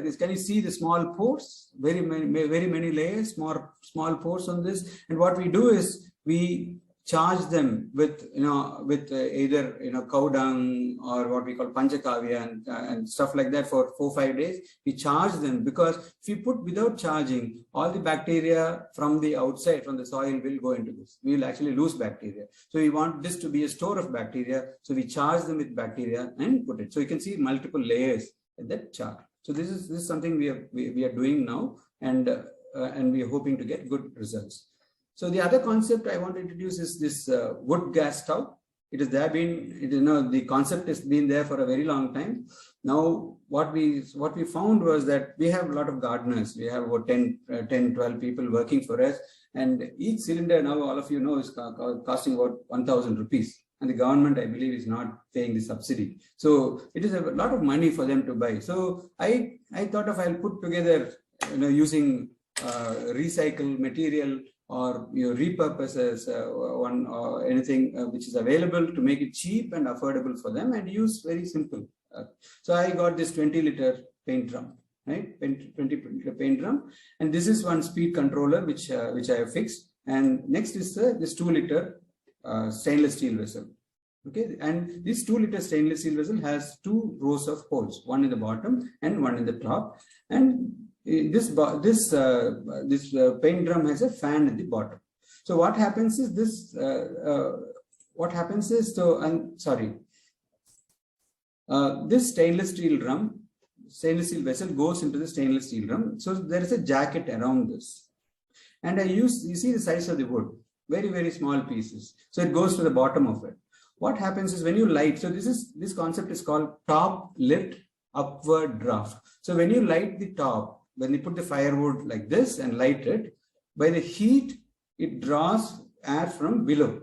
this. Can you see the small pores? Very many layers, small pores on this. And what we do is we charge them with either cow dung or what we call panchakavya and stuff like that for 4-5 days. We charge them, because if you put without charging, all the bacteria from the outside, from the soil, will go into this. We will actually lose bacteria. So we want this to be a store of bacteria. So we charge them with bacteria and put it. So you can see multiple layers in that chart. So this is something we are doing now, and we are hoping to get good results. So the other concept I want to introduce is this wood gas stove. It has the concept has been there for a very long time. Now, what we found was that we have a lot of gardeners. We have about 10-12 people working for us, and each cylinder, now all of you know, is costing about 1,000 rupees. And the government, I believe, is not paying the subsidy. So it is a lot of money for them to buy. So I thought I'll put together, using recycled material, or repurpose as anything which is available, to make it cheap and affordable for them, and use very simple. So I got this 20-liter paint drum, right? 20-liter paint drum, and this is one speed controller which I have fixed. And next is this 2-liter stainless steel vessel. Okay, and this 2-liter stainless steel vessel has 2 rows of holes, one in the bottom and one in the top. And this paint drum has a fan at the bottom. So what happens is this. This stainless steel vessel goes into the stainless steel drum. So there is a jacket around this, and you see the size of the wood, very small pieces. So it goes to the bottom of it. What happens is when you light. So this concept is called top lit upward draft. So when you light the top, when you put the firewood like this and light it, by the heat, it draws air from below.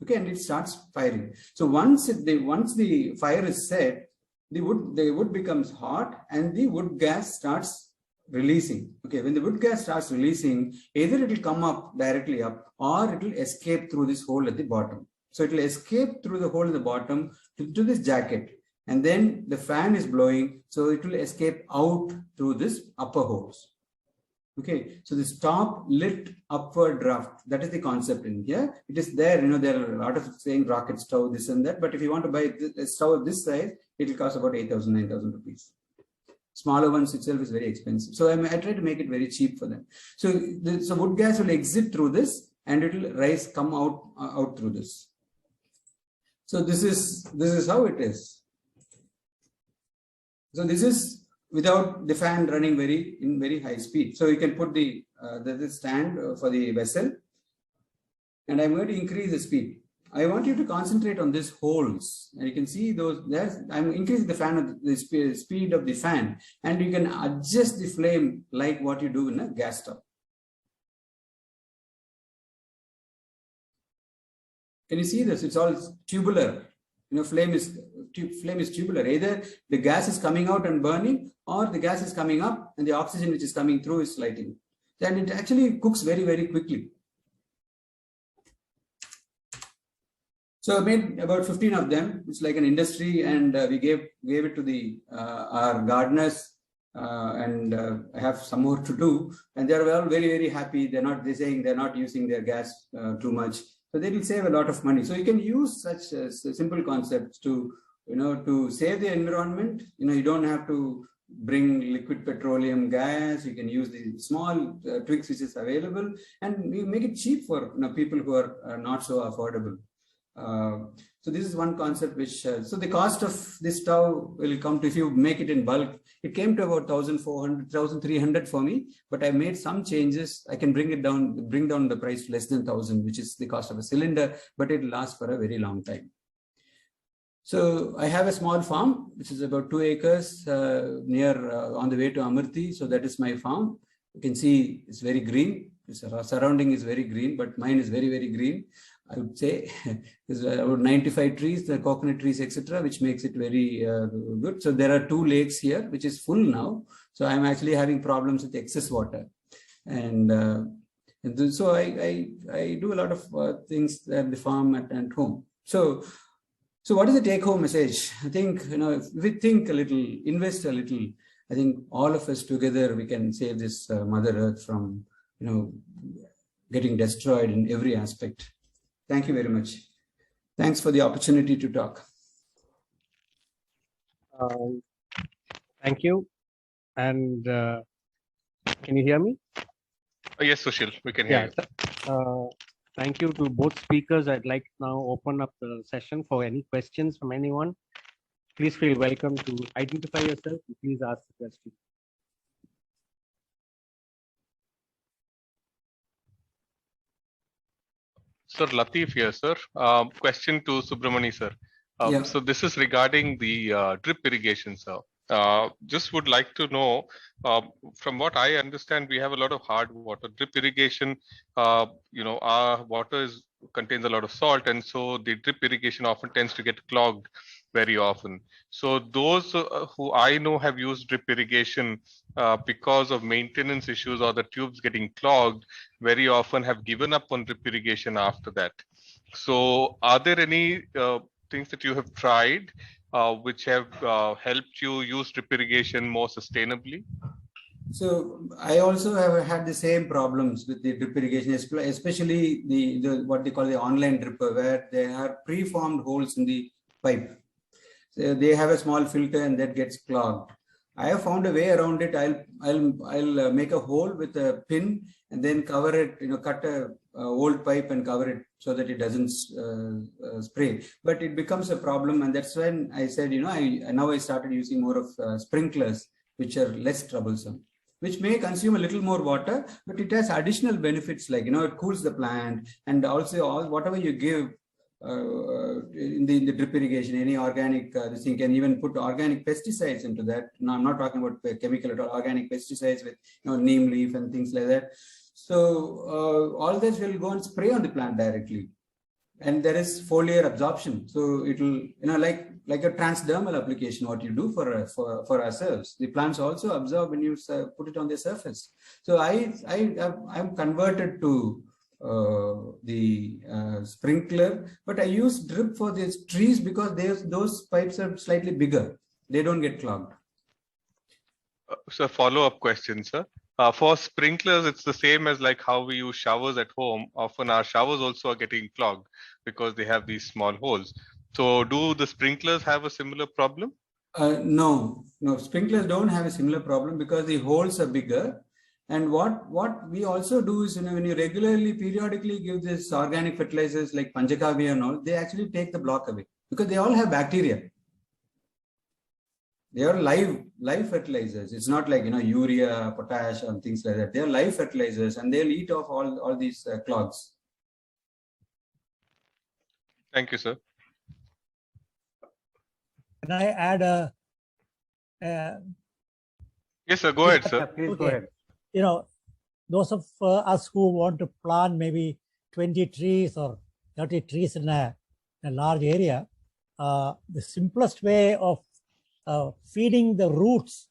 Okay, and it starts firing. So once the fire is set, the wood becomes hot, and the wood gas starts releasing. Okay, when the wood gas starts releasing, either it will come up directly up, or it will escape through this hole at the bottom. So it will escape through the hole at the bottom to this jacket. And then the fan is blowing, so it will escape out through this upper holes. Okay, so this top lit upward draft, that is the concept in here. It is there, there are a lot of saying rocket stove, this and that, but if you want to buy a stove of this size, it will cost about 8,000, 9,000 rupees. Smaller ones itself is very expensive. So I try to make it very cheap for them. So wood gas will exit through this, and it will come out through this. So this is how it is. So this is without the fan running in very high speed. So you can put the stand for the vessel, and I'm going to increase the speed. I want you to concentrate on these holes, and you can see those. I'm increasing the speed of the fan, and you can adjust the flame like what you do in a gas stove. Can you see this? It's all tubular. Flame is tubular. Either the gas is coming out and burning, or the gas is coming up and the oxygen which is coming through is lighting. Then it actually cooks very quickly. So I made about 15 of them. It's like an industry, and we gave it to our gardeners, and I have some more to do. And they are all very happy. They're saying they're not using their gas too much. So they will save a lot of money. So you can use such simple concepts to save the environment. You don't have to bring liquid petroleum gas. You can use the small twigs which is available, and we make it cheap for people who are not so affordable. So this is one concept which, so the cost of this stove will come to, if you make it in bulk, it came to about 1,400, 1,300 for me, but I made some changes. I can bring down the price to less than 1,000, which is the cost of a cylinder, but it lasts for a very long time. So I have a small farm, which is about 2 acres near on the way to Amarthi. So that is my farm. You can see it's very green. Its surrounding is very green, but mine is very, very green. I would say there's about 95 trees, the coconut trees, etc., which makes it very good. So there are 2 lakes here, which is full now. So I'm actually having problems with excess water. And so I do a lot of things at the farm and home. So what is the take-home message? I think, if we think a little, invest a little, I think all of us together, we can save this Mother Earth from, getting destroyed in every aspect. Thank you very much. Thanks for the opportunity to talk. Thank you. And can you hear me? Yes, Sushil, we can hear you. Thank you to both speakers. I'd like to now open up the session for any questions from anyone. Please feel welcome to identify yourself and please ask the question. Sir Latif here, sir. Question to Subramani, sir. Yeah. So this is regarding the drip irrigation, sir. Just would like to know, from what I understand, we have a lot of hard water. Drip irrigation, our water contains a lot of salt, and so the drip irrigation often tends to get clogged very often. So those who I know have used drip irrigation because of maintenance issues or the tubes getting clogged, very often have given up on drip irrigation after that. So are there any things that you have tried which have helped you use drip irrigation more sustainably? So I also have had the same problems with the drip irrigation, especially the what they call the online dripper, where they have preformed holes in the pipe. So they have a small filter and that gets clogged. I have found a way around it. I'll make a hole with a pin and then cover it, cut a old pipe and cover it so that it doesn't spray. But it becomes a problem, and that's when I said, now I started using more of sprinklers, which are less troublesome, which may consume a little more water, but it has additional benefits like, it cools the plant, and also whatever you give in the drip irrigation, any organic, this thing can even put organic pesticides into that. Now, I'm not talking about chemical at all, organic pesticides with, neem leaf and things like that. So all this will go and spray on the plant directly. And there is foliar absorption. So it will, like a transdermal application, what you do for ourselves. The plants also absorb when you put it on the surface. So I'm converted to the sprinkler, but I use drip for these trees because those pipes are slightly bigger. They don't get clogged. So follow-up question, sir. For sprinklers, it's the same as like how we use showers at home. Often our showers also are getting clogged because they have these small holes. So do the sprinklers have a similar problem? No, sprinklers don't have a similar problem because the holes are bigger. And what we also do is, when you periodically give this organic fertilizers like Panchakaviya and all, they actually take the block away because they all have bacteria. They are live fertilizers. It's not like, urea, potash and things like that. They are live fertilizers and they'll eat off all these clogs. Thank you, sir. Can I add Yes, sir. Go ahead, sir. Please go ahead. Those of us who want to plant maybe 20 trees or 30 trees in a large area, the simplest way of feeding the roots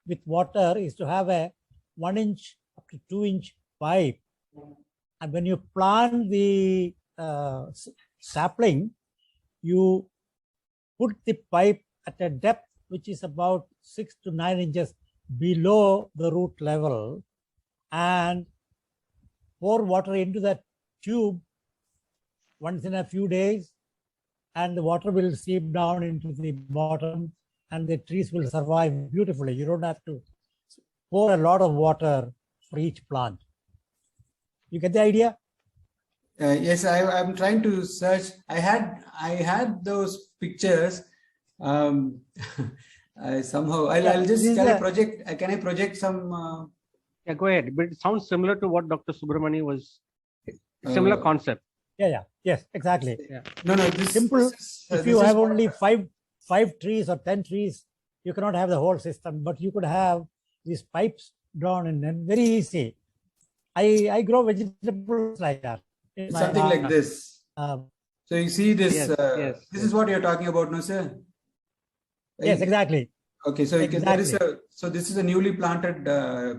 with water is to have a 1 inch up to 2 inch pipe. And when you plant the sapling, you put the pipe at a depth which is about 6 to 9 inches below the root level, and pour water into that tube once in a few days, and the water will seep down into the bottom and the trees will survive beautifully. You don't have to pour a lot of water for each plant. You get the idea? Yes, I'm trying to search. I had those pictures. Somehow I'll just can I project some? Yeah, go ahead. But it sounds similar to what Dr. Subramani was. Similar concept. Yes, exactly. Yeah. No. This simple. If you have only five trees or 10 trees, you cannot have the whole system. But you could have these pipes drawn in and very easy. I grow vegetables like that. In my Something like this. So you see this, Yes, this is what you're talking about, no, sir? yes, exactly. Okay, so there is Exactly. this is a newly planted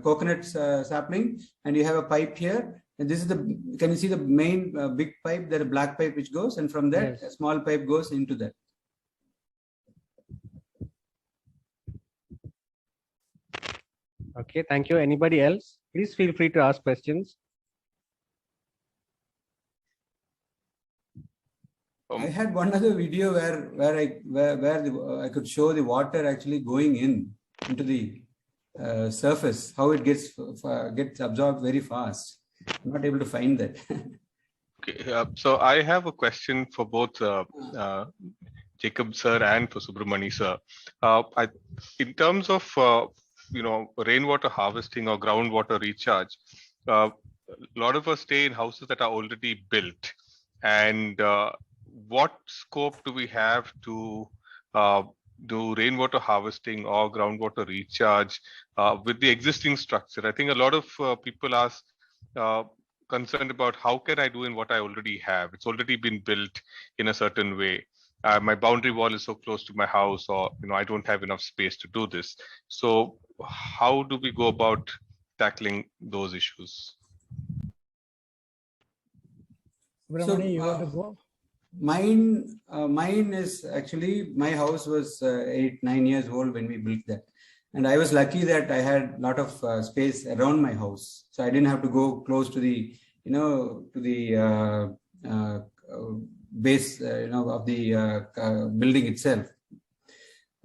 coconut sapling, and you have a pipe here, and this is can you see the main big pipe? There is a black pipe which goes, and from that Yes. a small pipe goes into that. Okay, thank you. Anybody else? Please feel free to ask questions. I had one other video where I could show the water actually going into the surface, how it gets absorbed very fast. I'm not able to find that. Okay, so I have a question for both Jacob sir and for Subramani sir. In terms of rainwater harvesting or groundwater recharge, a lot of us stay in houses that are already built, and what scope do we have to do rainwater harvesting or groundwater recharge with the existing structure? I think a lot of people are concerned about how can I do in what I already have. It's already been built in a certain way. My boundary wall is so close to my house, or I don't have enough space to do this. So how do we go about tackling those issues? Subramani, you want to go? Mine is actually, my house was 8-9 years old when we built that, and I was lucky that I had a lot of space around my house, so I didn't have to go close to the base of the building itself.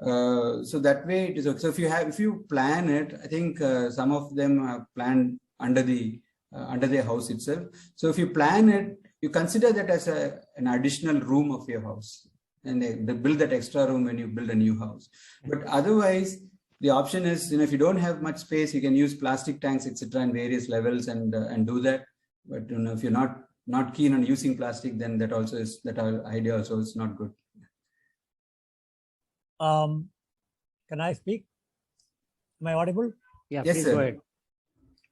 So that way it is okay. So if you plan it, I think some of them are planned under the house itself. So if you plan it, you consider that as an additional room of your house, and they build that extra room when you build a new house. But otherwise, the option is, if you don't have much space, you can use plastic tanks, etc., in various levels and do that. But if you're not keen on using plastic, then that idea also is not good. Can I speak? Am I audible? Yeah, Yes, please sir. go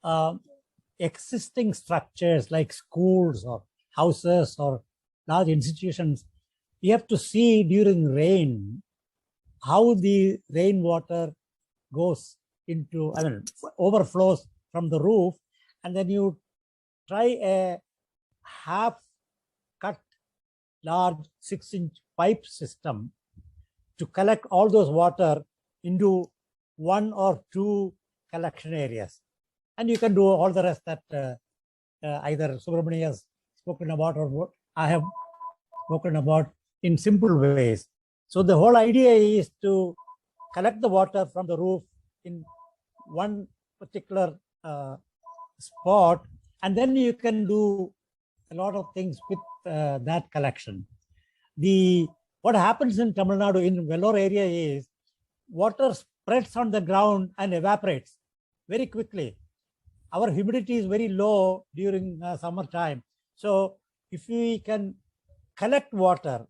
ahead. Existing structures like schools or houses or large institutions, you have to see during rain how the rainwater goes into, overflows from the roof, and then you try a half-cut large 6-inch pipe system to collect all those water into 1 or 2 collection areas. And you can do all the rest that either Subramani has spoken about or what I have spoken about in simple ways. So the whole idea is to collect the water from the roof in one particular spot, and then you can do a lot of things with that collection. What happens in Tamil Nadu, in Vellore area, is water spreads on the ground and evaporates very quickly. Our humidity is very low during summertime. So if we can collect water,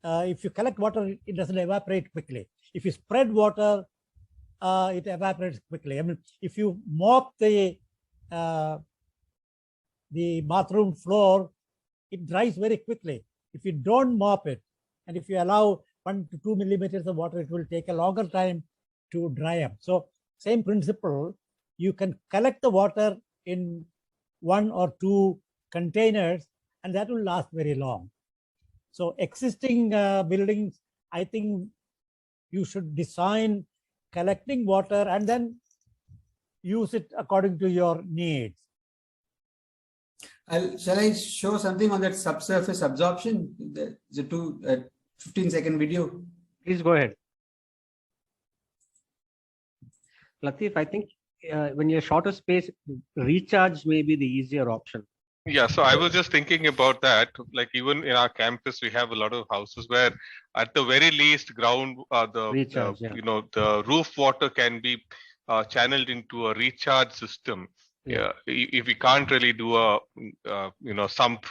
it doesn't evaporate quickly. If you spread water, it evaporates quickly. If you mop the bathroom floor, it dries very quickly. If you don't mop it, and if you allow 1 to 2 millimeters of water, it will take a longer time to dry up. So same principle, you can collect the water in 1 or 2 containers, and that will last very long. So existing buildings, I think you should design collecting water and then use it according to your needs. Shall I show something on that subsurface absorption? The 15-second video. Please go ahead. Latif, I think when you're short of space, recharge may be the easier option. Yeah, so I was just thinking about that. Like even in our campus, we have a lot of houses where, at the very least, the roof water can be channeled into a recharge system. Yeah. If we can't really do a sump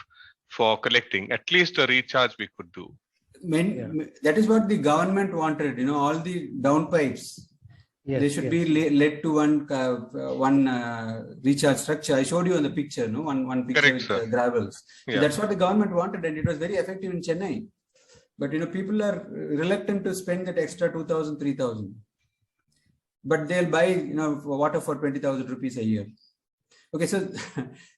for collecting, at least a recharge we could do. That is what the government wanted. All the downpipes. Yes, they should yes. be led to one recharge structure. I showed you on the picture, no, one picture Correct, with sir. gravels. So Yeah. that's what the government wanted, and it was very effective in Chennai. But people are reluctant to spend that extra 2,000, 3,000. But they'll buy water for 20,000 rupees a year. Okay, so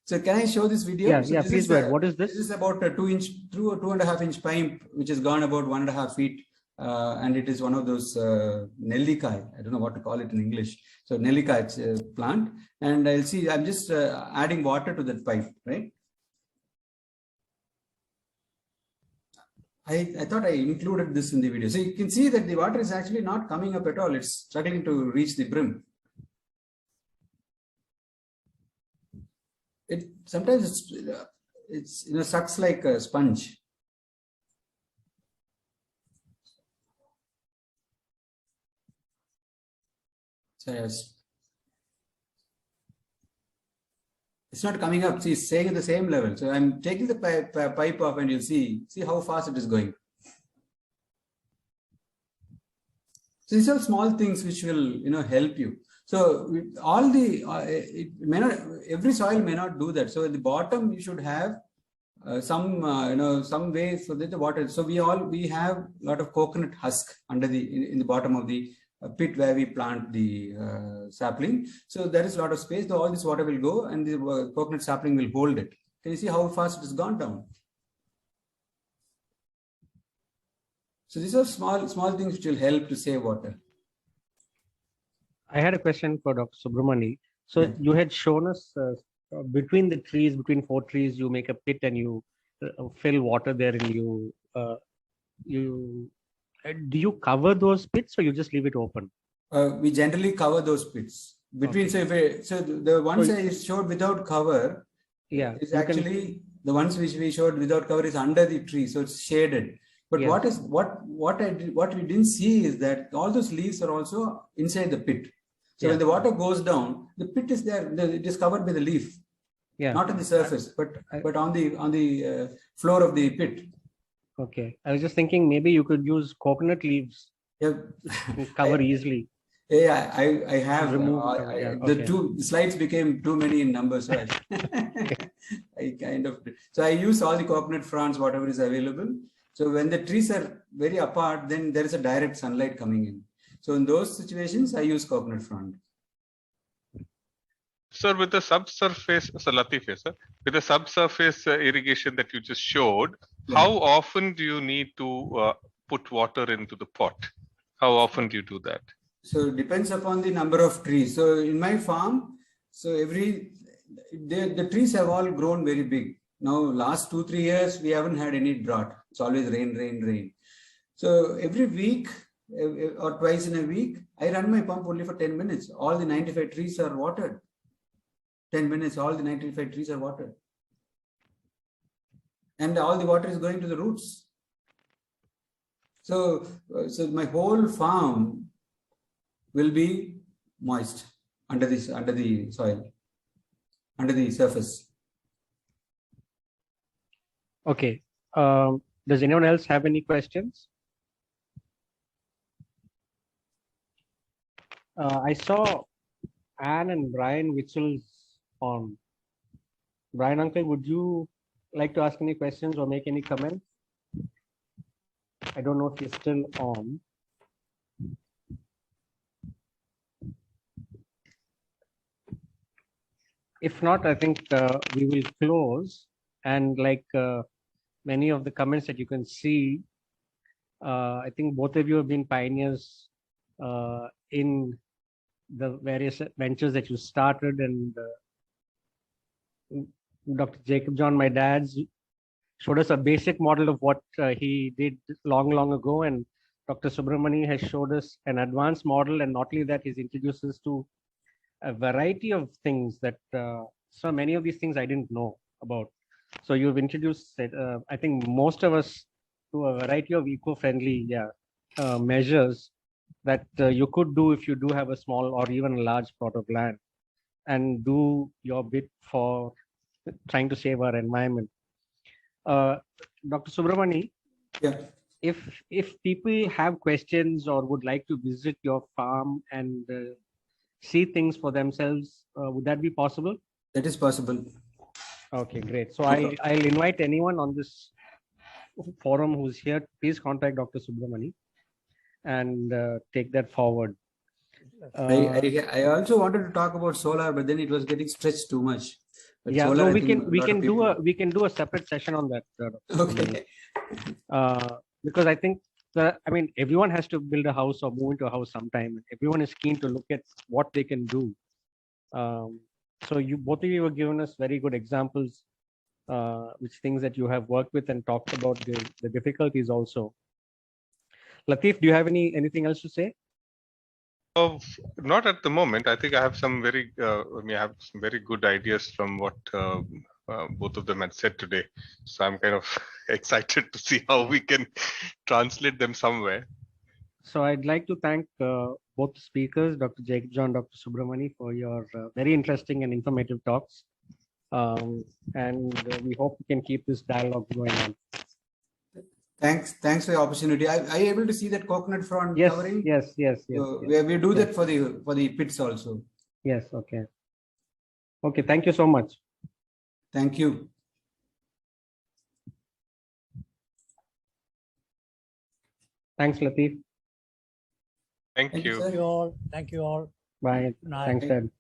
so can I show this video? Yeah, so yeah. this Please is go ahead. What is this? This is about a 2-inch through a 2.5-inch pipe, which has gone about 1.5 feet, and it is one of those Nellikai. I don't know what to call it in English. So Nellikai plant, and I'll see. I'm just adding water to that pipe, right? I thought I included this in the video. So you can see that the water is actually not coming up at all. It's struggling to reach the brim. It sometimes it's sucks like a sponge. So it's not coming up. See, it's staying at the same level. So I'm taking the pipe off, and you'll see how fast it is going. So these are small things which will help you. So all the it may not, every soil may not do that. So at the bottom you should have some way so that the water. So we have a lot of coconut husk under in the bottom of the pit where we plant the sapling. So there is a lot of space. So all this water will go, and the coconut sapling will hold it. Can you see how fast it has gone down? So these are small things which will help to save water. I had a question for Dr. Subramani. So Yeah. you had shown us between the trees, between 4 trees, you make a pit and you fill water there, and do you cover those pits or you just leave it open? We generally cover those pits between. Okay. So the ones I showed without cover, Yeah, is actually the ones which we showed without cover is under the tree, so it's shaded. But Yes. what we didn't see is that all those leaves are also inside the pit. So Yeah. when the water goes down, the pit is there. It is covered by the leaf, Yeah. not on the surface, but on the floor of the pit. Okay. I was just thinking maybe you could use coconut leaves Yeah. and cover easily. Yeah, I have Remove, the okay. two slides became too many in numbers, so I kind of. So I use all the coconut fronds, whatever is available. So when the trees are very apart, then there is a direct sunlight coming in. So in those situations, I use coconut frond. Sir, with the subsurface, Sir Latif, sir, with the subsurface irrigation that you just showed, how often do you need to put water into the pot? How often do you do that? So it depends upon the number of trees. So in my farm, so the trees have all grown very big. Now, last 2-3 years, we haven't had any drought. It's always rain, rain, rain. So every week or twice in a week, I run my pump only for 10 minutes. All the 95 trees are watered. 10 minutes, all the 95 trees are watered. And all the water is going to the roots. So my whole farm will be moist under the soil, under the surface. Okay. Does anyone else have any questions? I saw Anne and Brian Witzel's on. Brian uncle, would you like to ask any questions or make any comments? I don't know if he's still on. If not, I think we will close. And like many of the comments that you can see, I think both of you have been pioneers in the various ventures that you started. And Dr. Jacob John, my dad's, showed us a basic model of what he did long, long ago. And Dr. Subramani has showed us an advanced model. And not only that, he's introduced us to a variety of things that so many of these things I didn't know about. So you've introduced, I think, most of us to a variety of eco-friendly measures that you could do if you do have a small or even a large plot of land, and do your bit for trying to save our environment. Dr. Subramani, yeah. if people have questions or would like to visit your farm and see things for themselves, would that be possible? That is possible. Okay, great. So I'll invite anyone on this forum who's here. Please contact Dr. Subramani and take that forward. I also wanted to talk about solar, but then it was getting stretched too much. But yeah, solar, no, I we think can do a separate session on that. Dr. Subramani. Okay. Because I think everyone has to build a house or move into a house sometime. Everyone is keen to look at what they can do. So you both of you have given us very good examples, which things that you have worked with and talked about the difficulties also. Latif, do you have anything else to say? Not at the moment. I think I have some very good ideas from what both of them had said today. So I'm kind of excited to see how we can translate them somewhere. So I'd like to thank both speakers, Dr. Jake John, Dr. Subramani, for your very interesting and informative talks. And we hope we can keep this dialogue going on. Thanks for the opportunity. Are you able to see that coconut frond Yes, covering? yes. So we do that for the pits also. Yes, okay. Okay, thank you so much. Thank you. Thanks, Latif. Thank you. sir. Thank you all. Thank you all. Bye. Good night. Thanks, Dad.